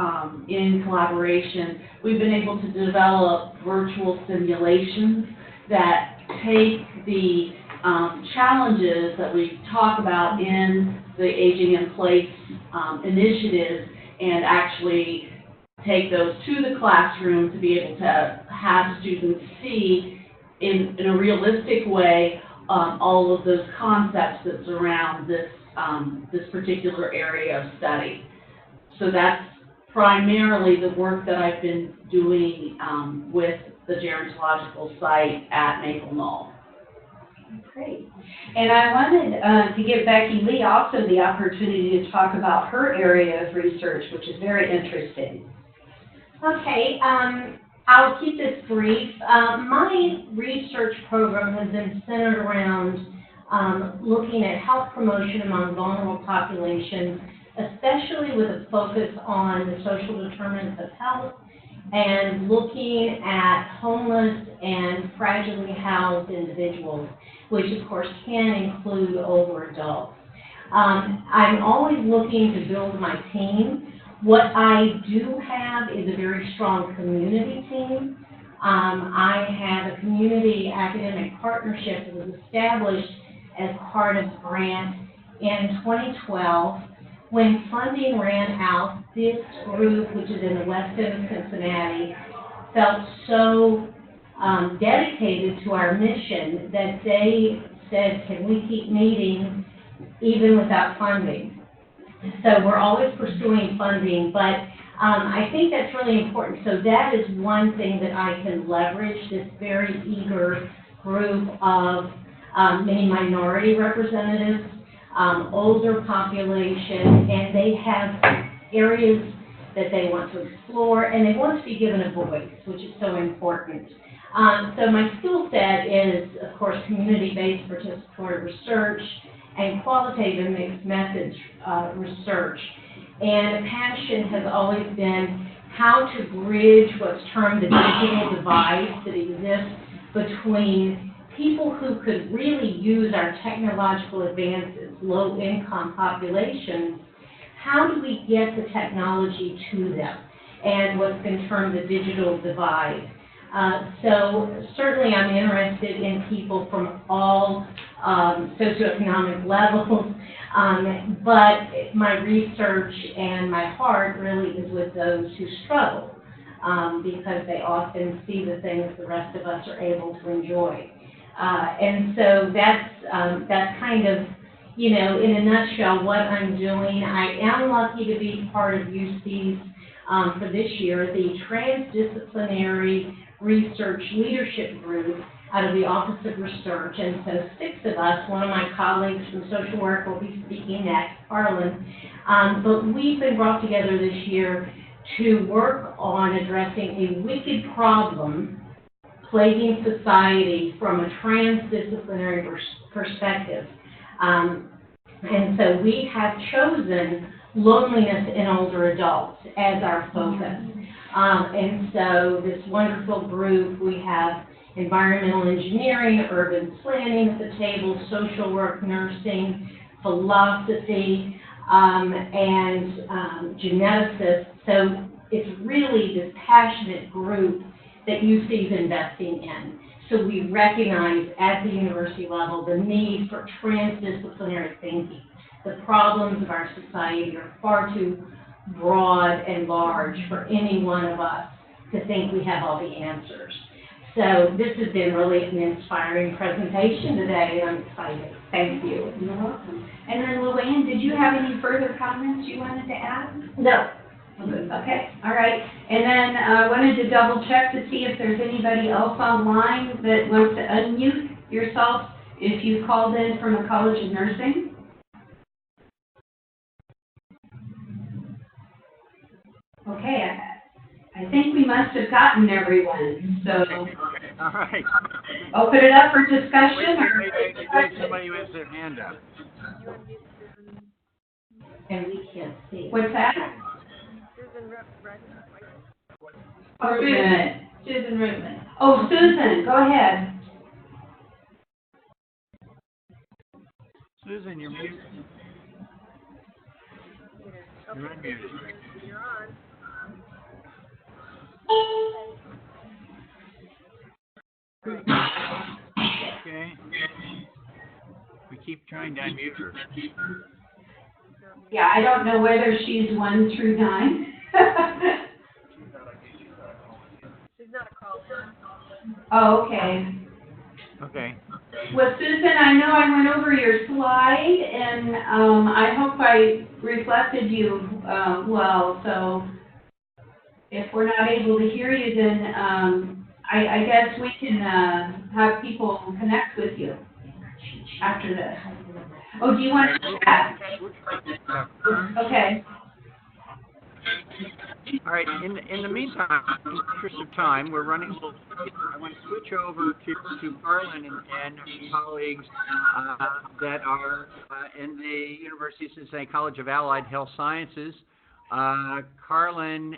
Speaker 8: in collaboration, we've been able to develop virtual simulations that take the challenges that we talk about in the Aging in Place initiative and actually take those to the classroom to be able to have students see in a realistic way all of those concepts that surround this particular area of study. So that's primarily the work that I've been doing with the gerontological site at Maple Knoll.
Speaker 14: Great. And I wanted to give Becky Lee also the opportunity to talk about her area of research, which is very interesting.
Speaker 15: Okay. I'll keep this brief. My research program has been centered around looking at health promotion among vulnerable populations, especially with a focus on the social determinants of health and looking at homeless and fragilely housed individuals, which of course can include older adults. I'm always looking to build my team. What I do have is a very strong community team. I have a community academic partnership that was established as part of the grant in 2012. When funding ran out, this group, which is in the west end of Cincinnati, felt so dedicated to our mission that they said, can we keep meeting even without funding? So we're always pursuing funding, but I think that's really important. So that is one thing that I can leverage, this very eager group of many minority representatives, older population, and they have areas that they want to explore, and they want to be given a voice, which is so important. So my skill set is, of course, community-based participatory research and qualitative mixed methods research. And a passion has always been how to bridge what's termed the digital divide that exists between people who could really use our technological advances, low-income populations. How do we get the technology to them? And what's been termed the digital divide. So certainly I'm interested in people from all socioeconomic levels, but my research and my heart really is with those who struggle, because they often see the things the rest of us are able to enjoy. And so that's kind of, you know, in a nutshell, what I'm doing. I am lucky to be part of UC's, for this year, the Transdisciplinary Research Leadership Group out of the Office of Research. And so 6 of us, one of my colleagues from social work will be speaking next, Harlan. But we've been brought together this year to work on addressing a wicked problem plaguing society from a transdisciplinary perspective. And so we have chosen loneliness in older adults as our focus. And so this wonderful group, we have environmental engineering, urban planning at the table, social work, nursing, philosophy, and geneticists. So it's really this passionate group that UC is investing in. So we recognize at the university level the need for transdisciplinary thinking. The problems of our society are far too broad and large for any one of us to think we have all the answers. So this has been really an inspiring presentation today, and I'm excited. Thank you.
Speaker 12: You're welcome. And then Luann, did you have any further comments you wanted to add?
Speaker 15: No.
Speaker 12: Okay, all right. And then I wanted to double check to see if there's anybody else online that wants to unmute yourself if you called in from the College of Nursing. Okay, I think we must have gotten everyone, so.
Speaker 1: All right.
Speaker 12: Open it up for discussion.
Speaker 1: Wait, somebody has their hand up.
Speaker 15: And we can't see.
Speaker 12: What's that?
Speaker 15: Oh,
Speaker 12: Susan Rootman. Oh, Susan, go ahead.
Speaker 1: Susan, you're muted. You're unmuted.
Speaker 7: You're on.
Speaker 1: Okay. We keep trying to unmute her.
Speaker 12: Yeah, I don't know whether she's 1 through 9.
Speaker 7: She's not a caller.
Speaker 12: Oh, okay.
Speaker 1: Okay.
Speaker 12: Well, Susan, I know I went over your slide, and I hope I reflected you well. So if we're not able to hear you, then I guess we can have people connect with you after this. Oh, do you want to chat? Okay.
Speaker 1: All right. In the meantime, in the interest of time, we're running a little late. I want to switch over to Carlin and colleagues that are in the University of Cincinnati College of Allied Health Sciences. Carlin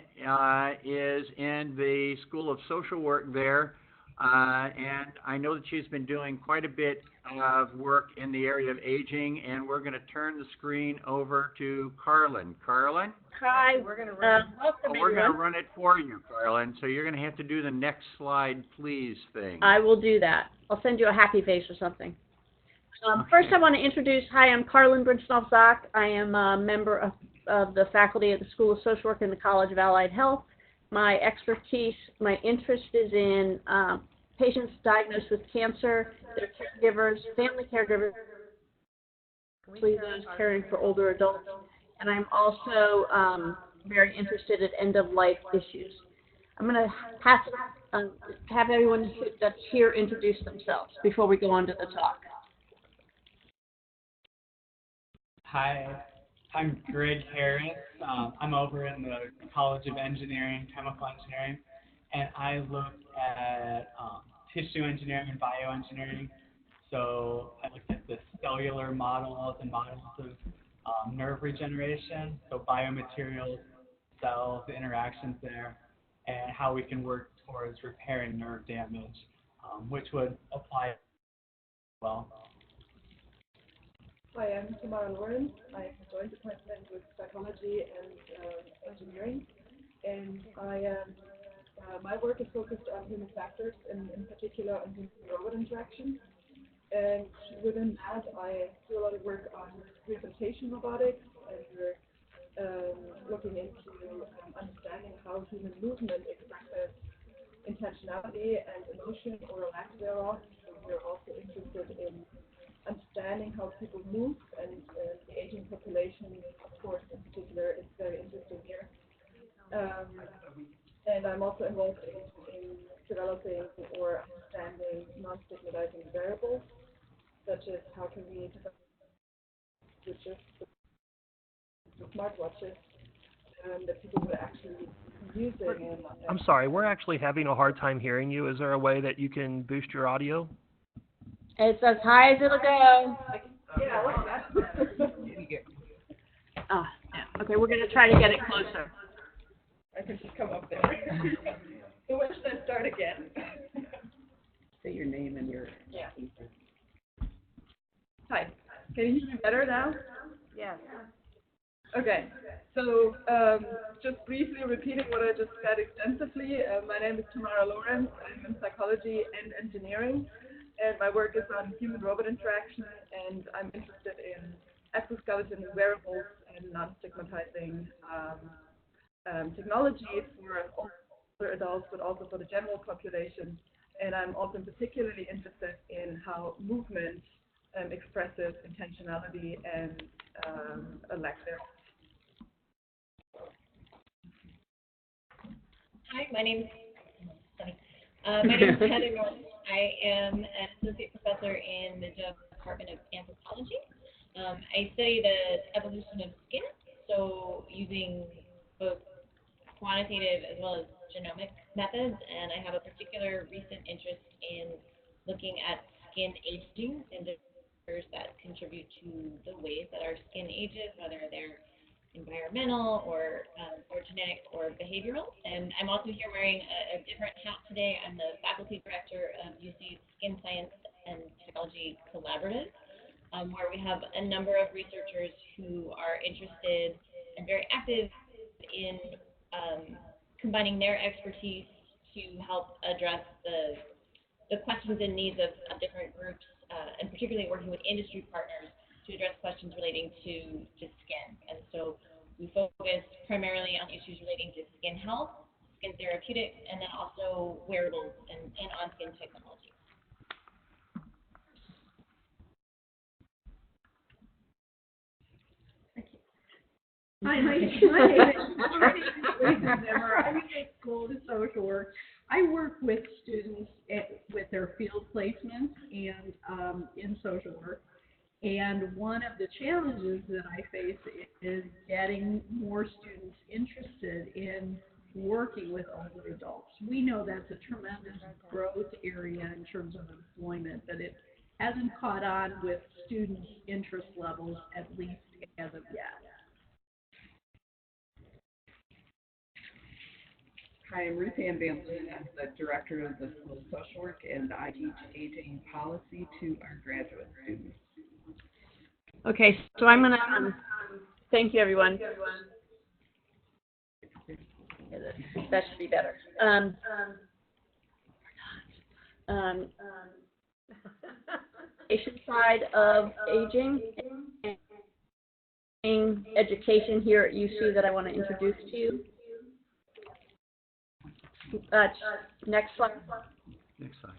Speaker 1: is in the School of Social Work there, and I know that she's been doing quite a bit of work in the area of aging, and we're going to turn the screen over to Carlin. Carlin?
Speaker 17: Hi.
Speaker 7: We're going to run.
Speaker 17: Welcome,
Speaker 1: We're going
Speaker 17: everyone.
Speaker 1: to run it for you, Carlin, so you're going to have to do the next slide, please thing.
Speaker 17: I will do that. I'll send you a happy face or something. First, I want to introduce, hi, I'm Carlin Brinstoff-Zock. I am a member of the faculty at the School of Social Work in the College of Allied Health. My expertise, my interest is in patients diagnosed with cancer, their caregivers, family caregivers, those caring for older adults, and I'm also very interested in end-of-life issues. I'm going to have everyone that's here introduce themselves before we go on to the talk.
Speaker 18: Hi, I'm Greg Harris. I'm over in the College of Engineering, Chemical Engineering, and I look at tissue engineering and bioengineering. So I look at the cellular models and models of nerve regeneration, so biomaterials, cells, the interactions there, and how we can work towards repairing nerve damage, which would apply well.
Speaker 19: Hi, I'm Tamara Lawrence. I am a joint department with psychology and engineering, and my work is focused on human factors, and in particular on human-robot interactions. And within that, I do a lot of work on rehabilitation robotics, and we're looking into understanding how human movement expresses intentionality and emotion or lack thereof. And we're also interested in understanding how people move, and the aging population, of course, in particular, is very interesting here. And I'm also involved in developing or understanding non-stigmatizing variables, such as how can we develop the smartwatches that people would actually be using.
Speaker 20: I'm sorry, we're actually having a hard time hearing you. Is there a way that you can boost your audio?
Speaker 17: It's as high as it'll go.
Speaker 19: Yeah, I like that.
Speaker 17: Okay, we're going to try to get it closer.
Speaker 19: I can just come up there. So where should I start again?
Speaker 8: Say your name and your...
Speaker 19: Yeah. Hi. Can you hear me better now?
Speaker 7: Yes.
Speaker 19: Okay. So just briefly repeating what I just said extensively, my name is Tamara Lawrence. I'm in psychology and engineering, and my work is on human-robot interaction, and I'm interested in exoskeleton wearables and non-stigmatizing technology for older adults, but also for the general population. And I'm also particularly interested in how movement expresses intentionality and a lack thereof.
Speaker 21: Hi, my name is Heather Norton. I am an associate professor in the Department of Anthropology. I study the evolution of skin, so using both quantitative as well as genomic methods, and I have a particular recent interest in looking at skin aging and factors that contribute to the ways that our skin ages, whether they're environmental or genetic or behavioral. And I'm also here wearing a different hat today. I'm the faculty director of UC's Skin Science and Technology Collaborative, where we have a number of researchers who are interested and very active in combining their expertise to help address the questions and needs of different groups, and particularly working with industry partners to address questions relating to skin. And so we focus primarily on issues relating to skin health, skin therapeutics, and then also wearables and on-skin technology.
Speaker 22: Hi, my name is Lisa Zimmer. I'm in the School of Social Work. I work with students with their field placements and in social work. And one of the challenges that I face is getting more students interested in working with older adults. We know that's a tremendous growth area in terms of employment, but it hasn't caught on with students' interest levels, at least as of yet.
Speaker 2: Hi, I'm Ruth Ann Van Loon. I'm the director of the School of Social Work, and I teach aging policy to our graduate students.
Speaker 17: Okay, so I'm going to, thank you, everyone. That should be better. Education side of aging and education here at UC that I want to introduce to you. Next slide.
Speaker 1: Next slide.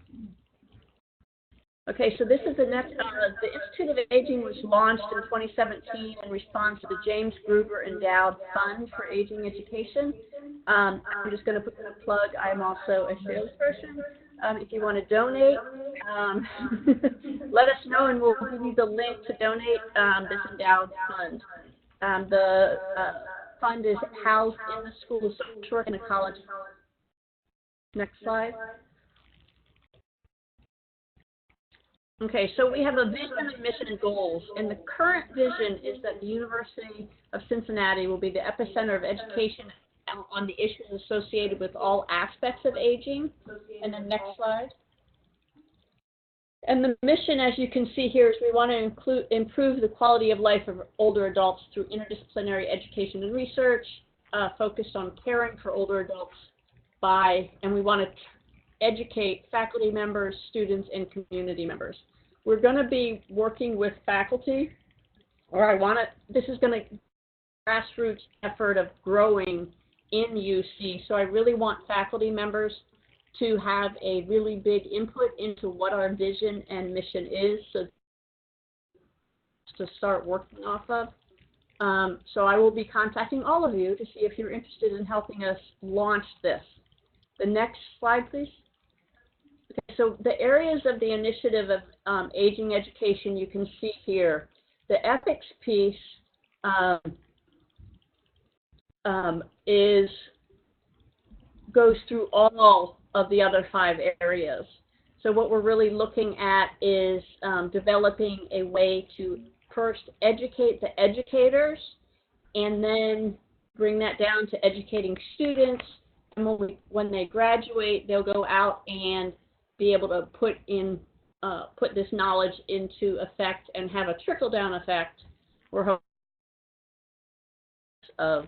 Speaker 17: Okay, so this is the next, the Institute of Aging was launched in 2017 in response to the James Gruber Endowed Fund for Aging Education. I'm just going to put in a plug. I'm also a salesperson. If you want to donate, let us know and we'll give you the link to donate this endowed fund. The fund is housed in the School of Social Work in a college. Next slide. Okay, so we have a vision, a mission, and goals. And the current vision is that the University of Cincinnati will be the epicenter of education on the issues associated with all aspects of aging. And then next slide. And the mission, as you can see here, is we want to improve the quality of life of older adults through interdisciplinary education and research, focused on caring for older adults and we want to educate faculty members, students, and community members. We're going to be working with faculty, this is going to grassroots effort of growing in UC. So I really want faculty members to have a really big input into what our vision and mission is, so to start working off of. So I will be contacting all of you to see if you're interested in helping us launch this. The next slide, please. Okay, so the areas of the initiative of aging education you can see here. The ethics piece goes through all of the other 5 areas. So what we're really looking at is developing a way to first educate the educators and then bring that down to educating students. And when they graduate, they'll go out and be able to put this knowledge into effect and have a trickle-down effect. We're hoping of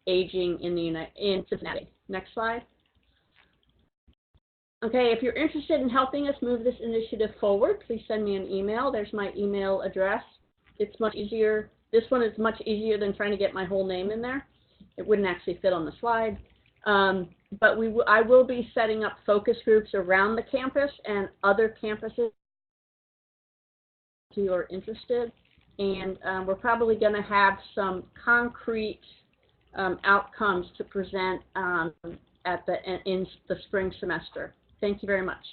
Speaker 17: aging in Cincinnati. Next slide. Okay, if you're interested in helping us move this initiative forward, please send me an email. There's my email address. It's much easier. This one is much easier than trying to get my whole name in there. It wouldn't actually fit on the slide. But I will be setting up focus groups around the campus and other campuses who are interested. And we're probably going to have some concrete outcomes to present in the spring semester. Thank you very much.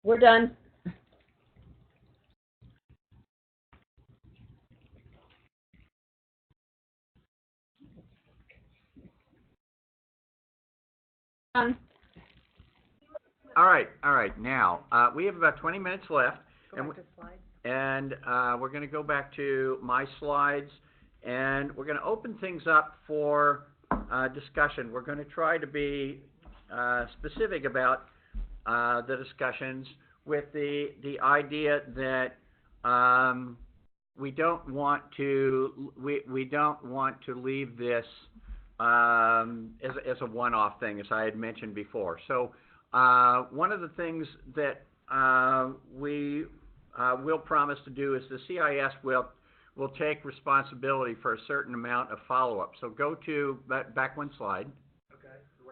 Speaker 17: We're done.
Speaker 1: All right. Now, we have about 20 minutes left.
Speaker 7: Go back to slides.
Speaker 1: And we're going to go back to my slides, and we're going to open things up for discussion. We're going to try to be specific about the discussions with the idea that we don't want to leave this as a one-off thing, as I had mentioned before. So one of the things that we will promise to do is the CIS will take responsibility for a certain amount of follow-up. So go to back one slide.
Speaker 4: Okay.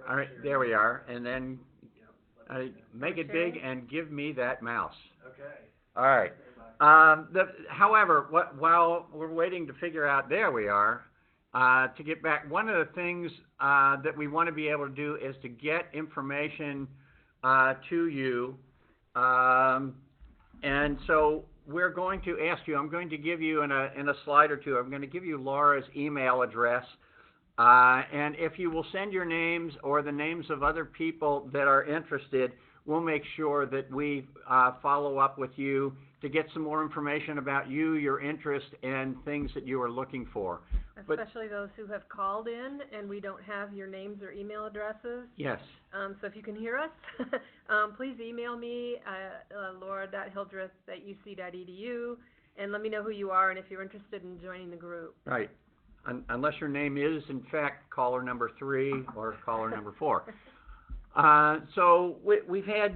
Speaker 1: All right, there we are, and then make it big and give me that mouse.
Speaker 4: Okay.
Speaker 1: All right. However, while we're waiting to figure out, there we are. to get back, one of the things that we want to be able to do is to get information to you. And so we're going to ask you, I'm going to give you in a slide or two, I'm going to give you Laura's email address. And if you will send your names or the names of other people that are interested, we'll make sure that we follow up with you to get some more information about you, your interest, and things that you are looking for.
Speaker 7: Especially those who have called in and we don't have your names or email addresses.
Speaker 1: Yes.
Speaker 7: So if you can hear us, please email me, laura.hildreth@uc.edu, and let me know who you are and if you're interested in joining the group.
Speaker 1: Right. Unless your name is, in fact, caller number 3 or caller number 4. So we've had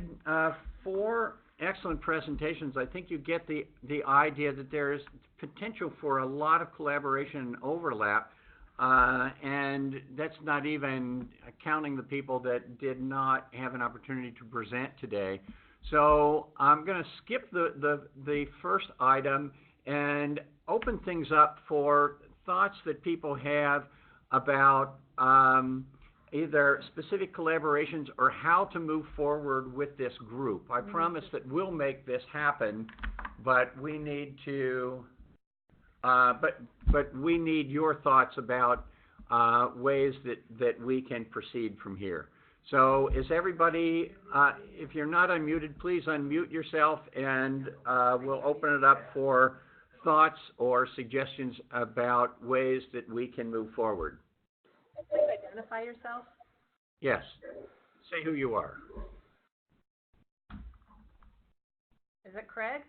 Speaker 1: 4 excellent presentations. I think you get the idea that there's potential for a lot of collaboration and overlap, and that's not even counting the people that did not have an opportunity to present today. So I'm going to skip the first item and open things up for thoughts that people have about either specific collaborations or how to move forward with this group. I promise that we'll make this happen, but we need to, but we need your thoughts about ways that we can proceed from here. So is everybody, if you're not unmuted, please unmute yourself, and we'll open it up for thoughts or suggestions about ways that we can move forward.
Speaker 7: Please identify yourself.
Speaker 1: Yes. Say who you are.
Speaker 7: Is it Craig?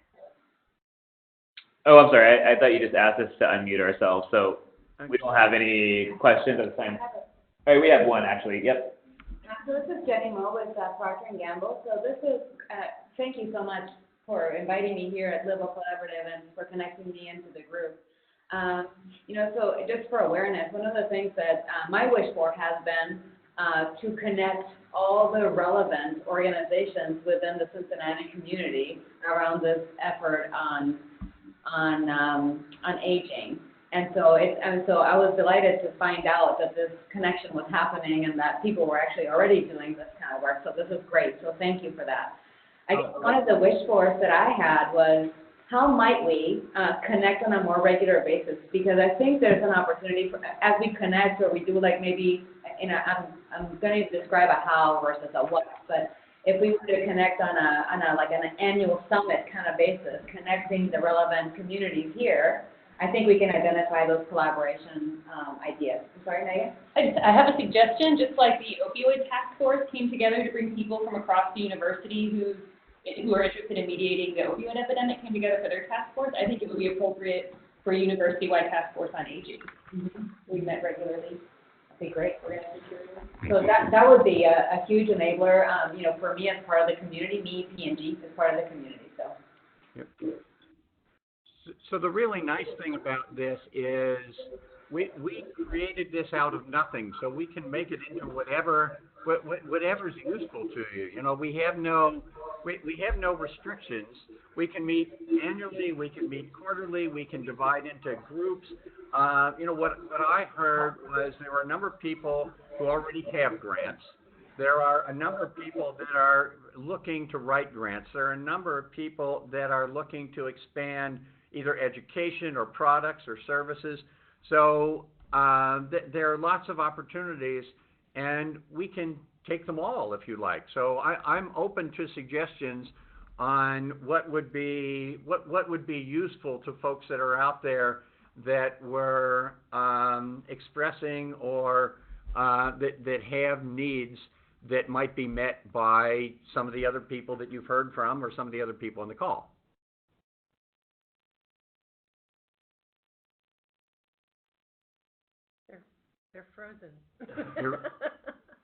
Speaker 3: Oh, I'm sorry. I thought you just asked us to unmute ourselves, so we don't have any questions at the time. All right, we have one actually. Yep.
Speaker 4: So this is Jenny Moe with Procter & Gamble. So this is, thank you so much for inviting me here at Live Collaborative and for connecting me into the group. So just for awareness, one of the things that my wish for has been to connect all the relevant organizations within the Cincinnati community around this effort on aging. And so I was delighted to find out that this connection was happening and that people were actually already doing this kind of work. So this is great. So thank you for that. I guess one of the wish fors that I had was, how might we connect on a more regular basis? Because I think there's an opportunity for, as we connect, or we do like maybe, I'm going to describe a how versus a what, but if we were to connect on an annual summit kind of basis, connecting the relevant communities here, I think we can identify those collaboration ideas. I'm sorry, Megan?
Speaker 8: I have a suggestion. Just like the opioid task force came together to bring people from across the university who are interested in mediating the opioid epidemic, came together for their task force, I think it would be appropriate for a university-wide task force on aging. We met regularly. That'd be great. We're going to secure that. So that would be a huge enabler. For me as part of the community, me, P&G, as part of the community. So.
Speaker 1: Yep. So the really nice thing about this is we created this out of nothing, so we can make it into whatever's useful to you. We have no restrictions. We can meet annually, we can meet quarterly, we can divide into groups. What I heard was there are a number of people who already have grants. There are a number of people that are looking to write grants. There are a number of people that are looking to expand either education or products or services. So there are lots of opportunities, and we can take them all if you like. So I'm open to suggestions on what would be useful to folks that are out there that were expressing or that have needs that might be met by some of the other people that you've heard from or some of the other people on the call.
Speaker 7: They're frozen.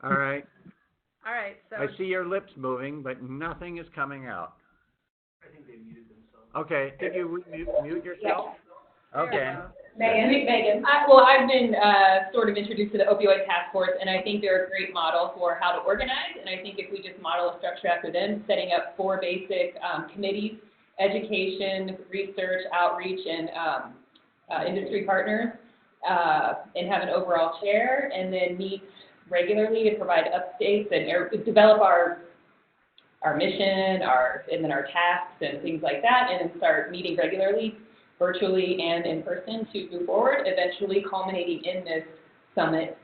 Speaker 1: All right.
Speaker 7: All right. So
Speaker 1: I see your lips moving, but nothing is coming out.
Speaker 9: I think they muted themselves.
Speaker 1: Okay. Did you mute yourself?
Speaker 8: Yeah.
Speaker 1: Okay.
Speaker 8: Megan. I've been sort of introduced to the opioid task force, and I think they're a great model for how to organize. And I think if we just model a structure after them, setting up 4 basic committees: education, research, outreach, and industry partners. and have an overall chair, and then meet regularly to provide updates and develop our mission, and then our tasks and things like that, and then start meeting regularly, virtually and in person, to move forward, eventually culminating in this summit,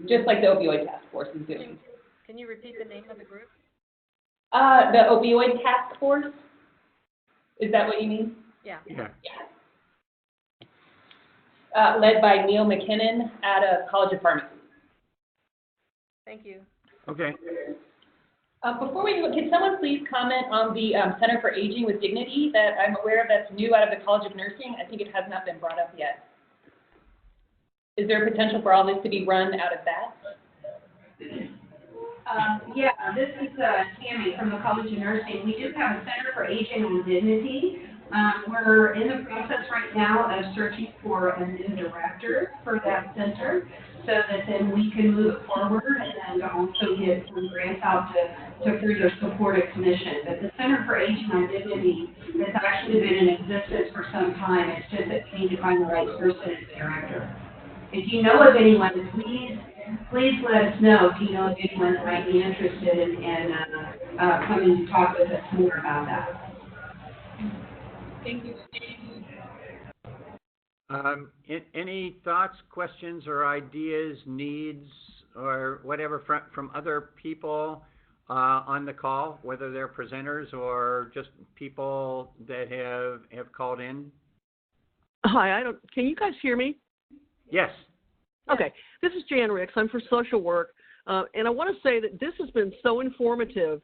Speaker 8: just like the opioid task force is doing.
Speaker 7: Can you repeat the name of the group?
Speaker 8: The opioid task force. Is that what you mean?
Speaker 7: Yeah.
Speaker 1: Yeah.
Speaker 8: Led by Neil McKinnon at a College of Pharmacy.
Speaker 7: Thank you.
Speaker 1: Okay.
Speaker 8: Before we can someone please comment on the Center for Aging with Dignity that I'm aware of that's new out of the College of Nursing? I think it has not been brought up yet. Is there a potential for all this to be run out of that?
Speaker 12: Yeah, this is Tammy from the College of Nursing. We do have a Center for Aging with Dignity. We're in the process right now of searching for a new director for that center so that then we can move it forward and also get some grants out to further support a commission. But the Center for Aging with Dignity has actually been in existence for some time. It's just that we need to find the right person as director. If you know of anyone, please let us know if you know of anyone that might be interested in coming to talk with us more about that.
Speaker 8: Thank you.
Speaker 1: Any thoughts, questions, or ideas, needs, or whatever from other people on the call, whether they're presenters or just people that have called in?
Speaker 6: Hi, can you guys hear me?
Speaker 1: Yes.
Speaker 6: Okay, this is Jan Ricks. I'm for social work, and I want to say that this has been so informative.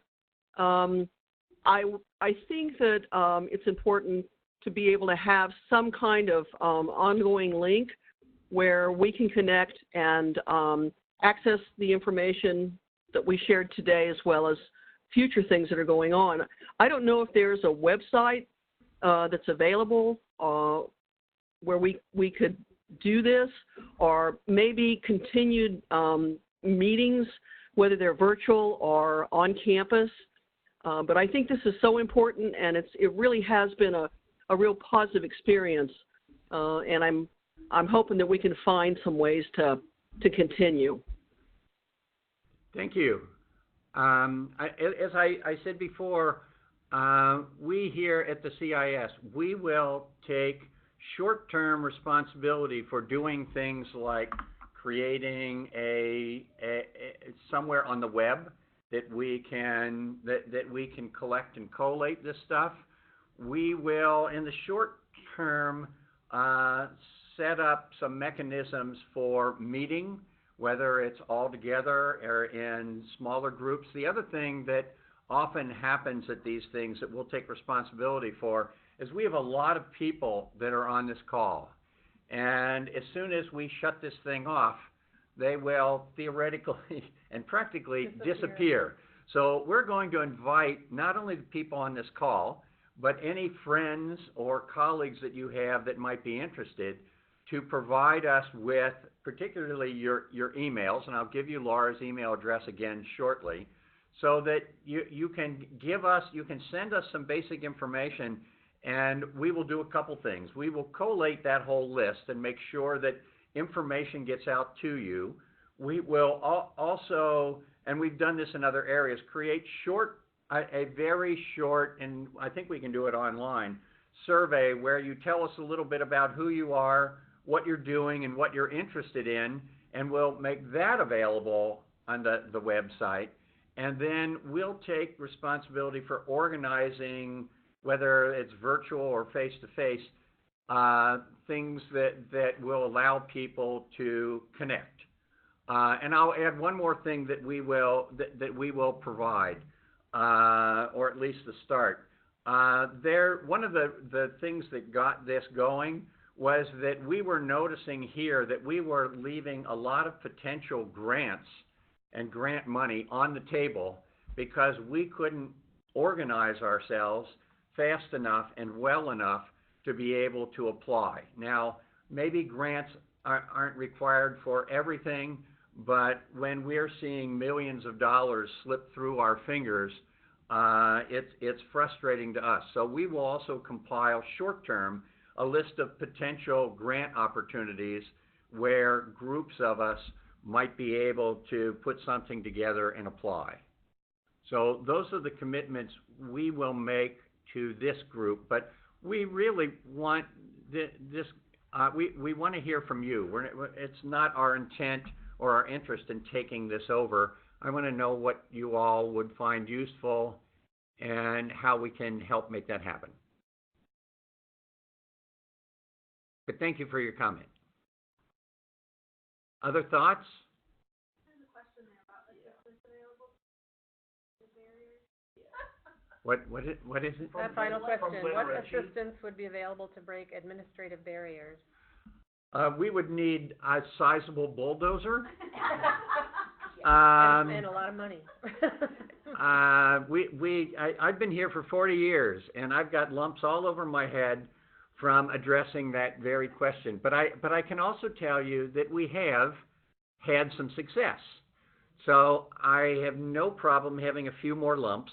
Speaker 6: I think that it's important to be able to have some kind of ongoing link where we can connect and access the information that we shared today, as well as future things that are going on. I don't know if there's a website that's available where we could do this, or maybe continued meetings, whether they're virtual or on campus. But I think this is so important, and it really has been a real positive experience, and I'm hoping that we can find some ways to continue.
Speaker 1: Thank you. As I said before, we here at the CIS, we will take short-term responsibility for doing things like creating a somewhere on the web that we can collect and collate this stuff. We will, in the short term, set up some mechanisms for meeting, whether it's all together or in smaller groups. The other thing that often happens at these things that we'll take responsibility for is we have a lot of people that are on this call. And as soon as we shut this thing off, they will theoretically and practically disappear. So we're going to invite not only the people on this call, but any friends or colleagues that you have that might be interested to provide us with particularly your emails, and I'll give you Laura's email address again shortly, so that you can send us some basic information, and we will do a couple things. We will collate that whole list and make sure that information gets out to you. We will also, and we've done this in other areas, create a very short, and I think we can do it online, survey where you tell us a little bit about who you are, what you're doing, and what you're interested in, and we'll make that available on the website. And then we'll take responsibility for organizing, whether it's virtual or face-to-face, things that will allow people to connect. And I'll add one more thing that we will provide, or at least the start. One of the things that got this going was that we were noticing here that we were leaving a lot of potential grants and grant money on the table because we couldn't organize ourselves fast enough and well enough to be able to apply. Now, maybe grants aren't required for everything, but when we're seeing millions of dollars slip through our fingers, it's frustrating to us. So we will also compile short-term a list of potential grant opportunities where groups of us might be able to put something together and apply. So those are the commitments we will make to this group, but we really want we want to hear from you. It's not our intent or our interest in taking this over. I want to know what you all would find useful and how we can help make that happen. But thank you for your comment. Other thoughts? What is it?
Speaker 7: That final question, what assistance would be available to break administrative barriers?
Speaker 1: We would need a sizable bulldozer.
Speaker 7: And a lot of money.
Speaker 1: I've been here for 40 years, and I've got lumps all over my head from addressing that very question. But I can also tell you that we have had some success. So I have no problem having a few more lumps.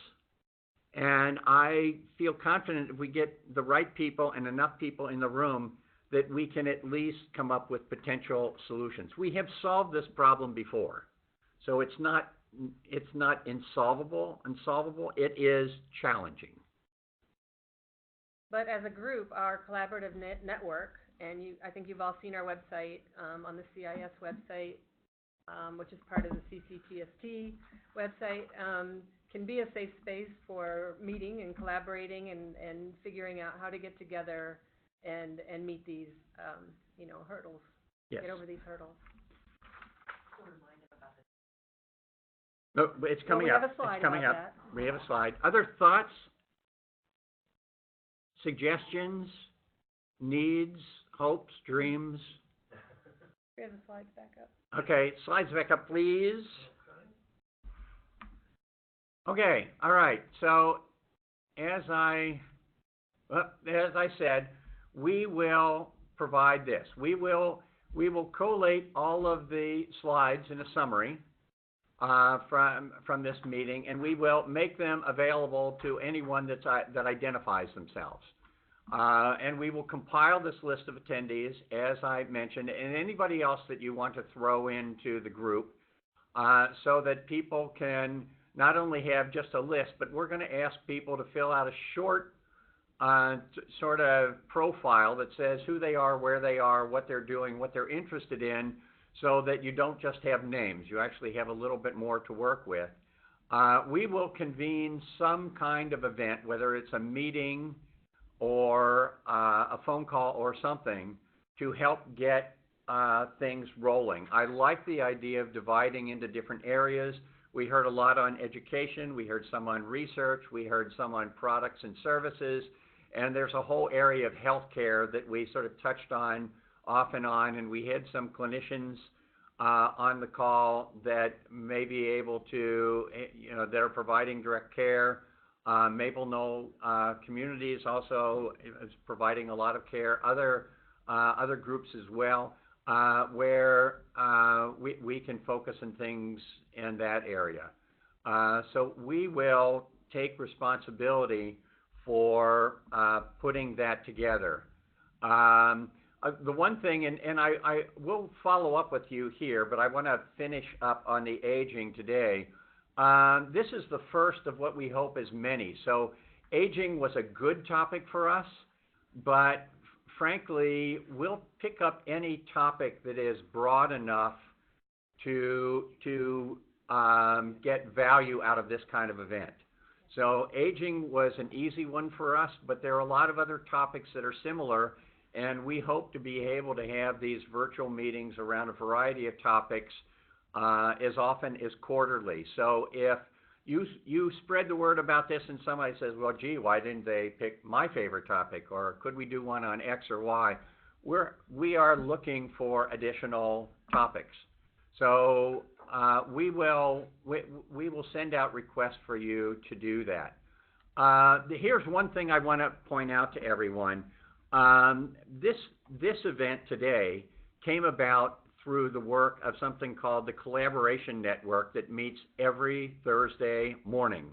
Speaker 1: And I feel confident if we get the right people and enough people in the room that we can at least come up with potential solutions. We have solved this problem before. So it's not unsolvable. It is challenging.
Speaker 7: But as a group, our collaborative network, and I think you've all seen our website, on the CIS website, which is part of the CCTST website, can be a safe space for meeting and collaborating and figuring out how to get together and meet these, hurdles.
Speaker 1: Yes.
Speaker 7: Get over these hurdles.
Speaker 1: No, it's coming up.
Speaker 7: We have a slide
Speaker 1: it's coming
Speaker 7: about
Speaker 1: up.
Speaker 7: that.
Speaker 1: We have a slide. Other thoughts, suggestions, needs, hopes, dreams?
Speaker 7: We have the slides back up.
Speaker 1: Okay, slides back up, please. Okay, all right. So as I said, we will provide this. We will collate all of the slides in a summary from this meeting, and we will make them available to anyone that identifies themselves. And we will compile this list of attendees, as I mentioned, and anybody else that you want to throw into the group, so that people can not only have just a list, but we're going to ask people to fill out a short sort of profile that says who they are, where they are, what they're doing, what they're interested in, so that you don't just have names. You actually have a little bit more to work with. We will convene some kind of event, whether it's a meeting or a phone call or something, to help get things rolling. I like the idea of dividing into different areas. We heard a lot on education, we heard some on research, we heard some on products and services, and there's a whole area of healthcare that we sort of touched on off and on, and we had some clinicians on the call that may be able to, that are providing direct care. Maple Knoll Communities also is providing a lot of care. Other groups as well, where we can focus on things in that area. So we will take responsibility for putting that together. The one thing, and I will follow up with you here, but I want to finish up on the aging today. This is the first of what we hope is many. So aging was a good topic for us, but frankly, we'll pick up any topic that is broad enough to get value out of this kind of event. So aging was an easy one for us, but there are a lot of other topics that are similar, and we hope to be able to have these virtual meetings around a variety of topics as often as quarterly. So if you spread the word about this and somebody says, well, gee, why didn't they pick my favorite topic, or could we do one on X or Y? We are looking for additional topics. So we will send out requests for you to do that. Here's one thing I want to point out to everyone. This event today came about through the work of something called the Collaboration Network that meets every Thursday morning.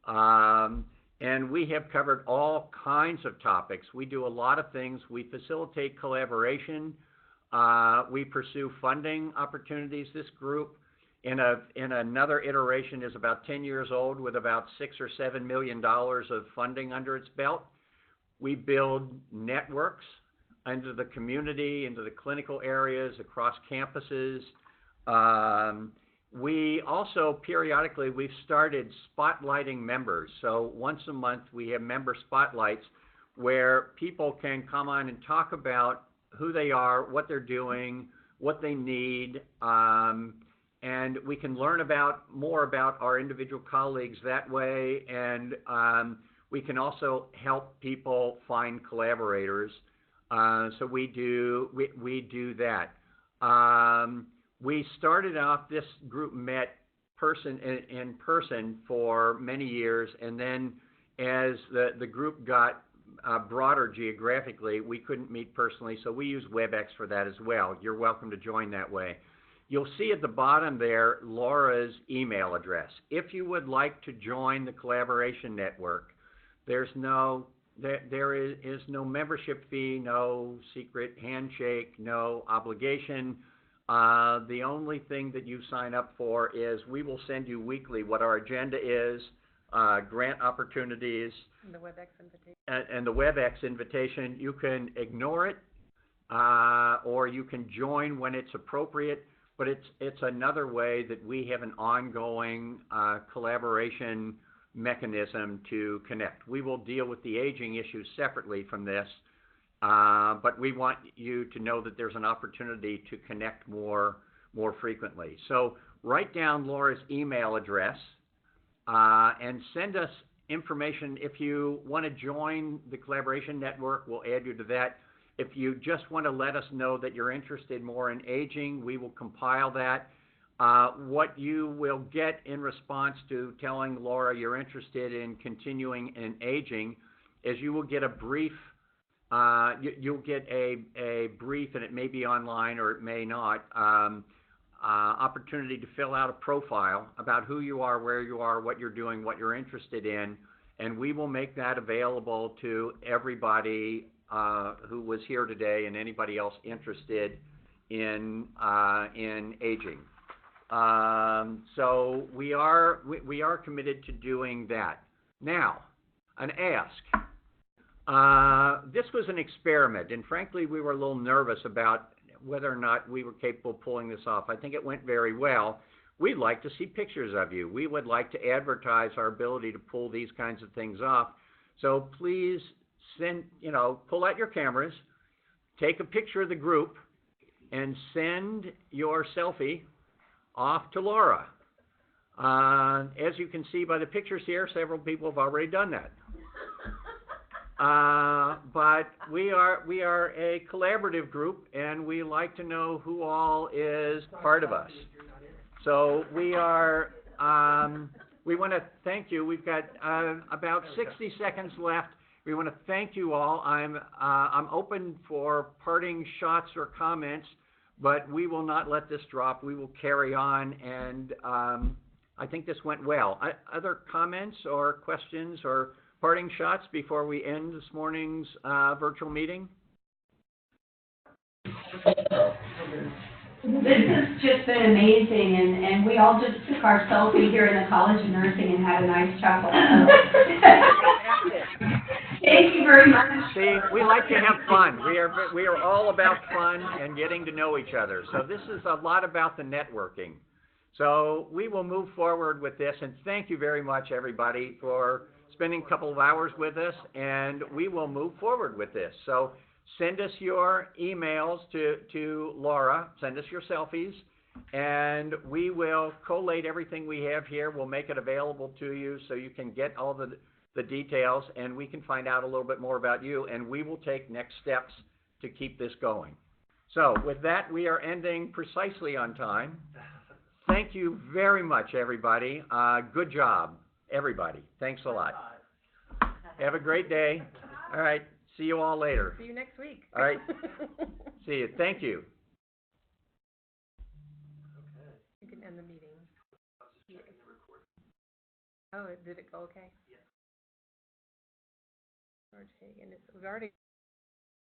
Speaker 1: And we have covered all kinds of topics. We do a lot of things. We facilitate collaboration. We pursue funding opportunities. This group, in another iteration, is about 10 years old with about $6 or $7 million of funding under its belt. We build networks into the community, into the clinical areas, across campuses. We also, periodically, we've started spotlighting members. So once a month, we have member spotlights where people can come on and talk about who they are, what they're doing, what they need, and we can learn more about our individual colleagues that way, and we can also help people find collaborators. So we do that. We started off, this group met in person for many years, and then as the group got broader geographically, we couldn't meet personally, so we use WebEx for that as well. You're welcome to join that way. You'll see at the bottom there Laura's email address. If you would like to join the collaboration network, there is no membership fee, no secret handshake, no obligation. The only thing that you sign up for is we will send you weekly what our agenda is, grant opportunities,
Speaker 7: And the WebEx invitation.
Speaker 1: and the WebEx invitation. You can ignore it, or you can join when it's appropriate, but it's another way that we have an ongoing collaboration mechanism to connect. We will deal with the aging issues separately from this, but we want you to know that there's an opportunity to connect more frequently. So write down Laura's email address and send us information. If you want to join the collaboration network, we'll add you to that. If you just want to let us know that you're interested more in aging, we will compile that. What you will get in response to telling Laura you're interested in continuing in aging is you will get a brief. You'll get a brief, and it may be online or it may not, opportunity to fill out a profile about who you are, where you are, what you're doing, what you're interested in, and we will make that available to everybody who was here today and anybody else interested in aging. So we are committed to doing that. Now, an ask. This was an experiment, and frankly, we were a little nervous about whether or not we were capable of pulling this off. I think it went very well. We'd like to see pictures of you. We would like to advertise our ability to pull these kinds of things off. So please pull out your cameras, take a picture of the group, and send your selfie off to Laura. As you can see by the pictures here, several people have already done that. But we are a collaborative group, and we like to know who all is part of us. So we want to thank you. We've got about 60 seconds left. We want to thank you all. I'm open for parting shots or comments, but we will not let this drop. We will carry on, and I think this went well. Other comments or questions or parting shots before we end this morning's virtual meeting?
Speaker 14: This has just been amazing, and we all just took our selfie here in the College of Nursing and had a nice chuckle. Thank you very much.
Speaker 1: See, we like to have fun. We are all about fun and getting to know each other. So this is a lot about the networking. So we will move forward with this, and thank you very much, everybody, for spending a couple of hours with us, and we will move forward with this. So send us your emails to Laura, send us your selfies, and we will collate everything we have here. We'll make it available to you so you can get all the details, and we can find out a little bit more about you, and we will take next steps to keep this going. So with that, we are ending precisely on time. Thank you very much, everybody. Good job, everybody. Thanks a lot. Have a great day. All right. See you all later.
Speaker 7: See you next week.
Speaker 1: All right. See you. Thank you.
Speaker 7: You can end the meeting. Oh, did it go okay? Yeah. George Hagan, we've already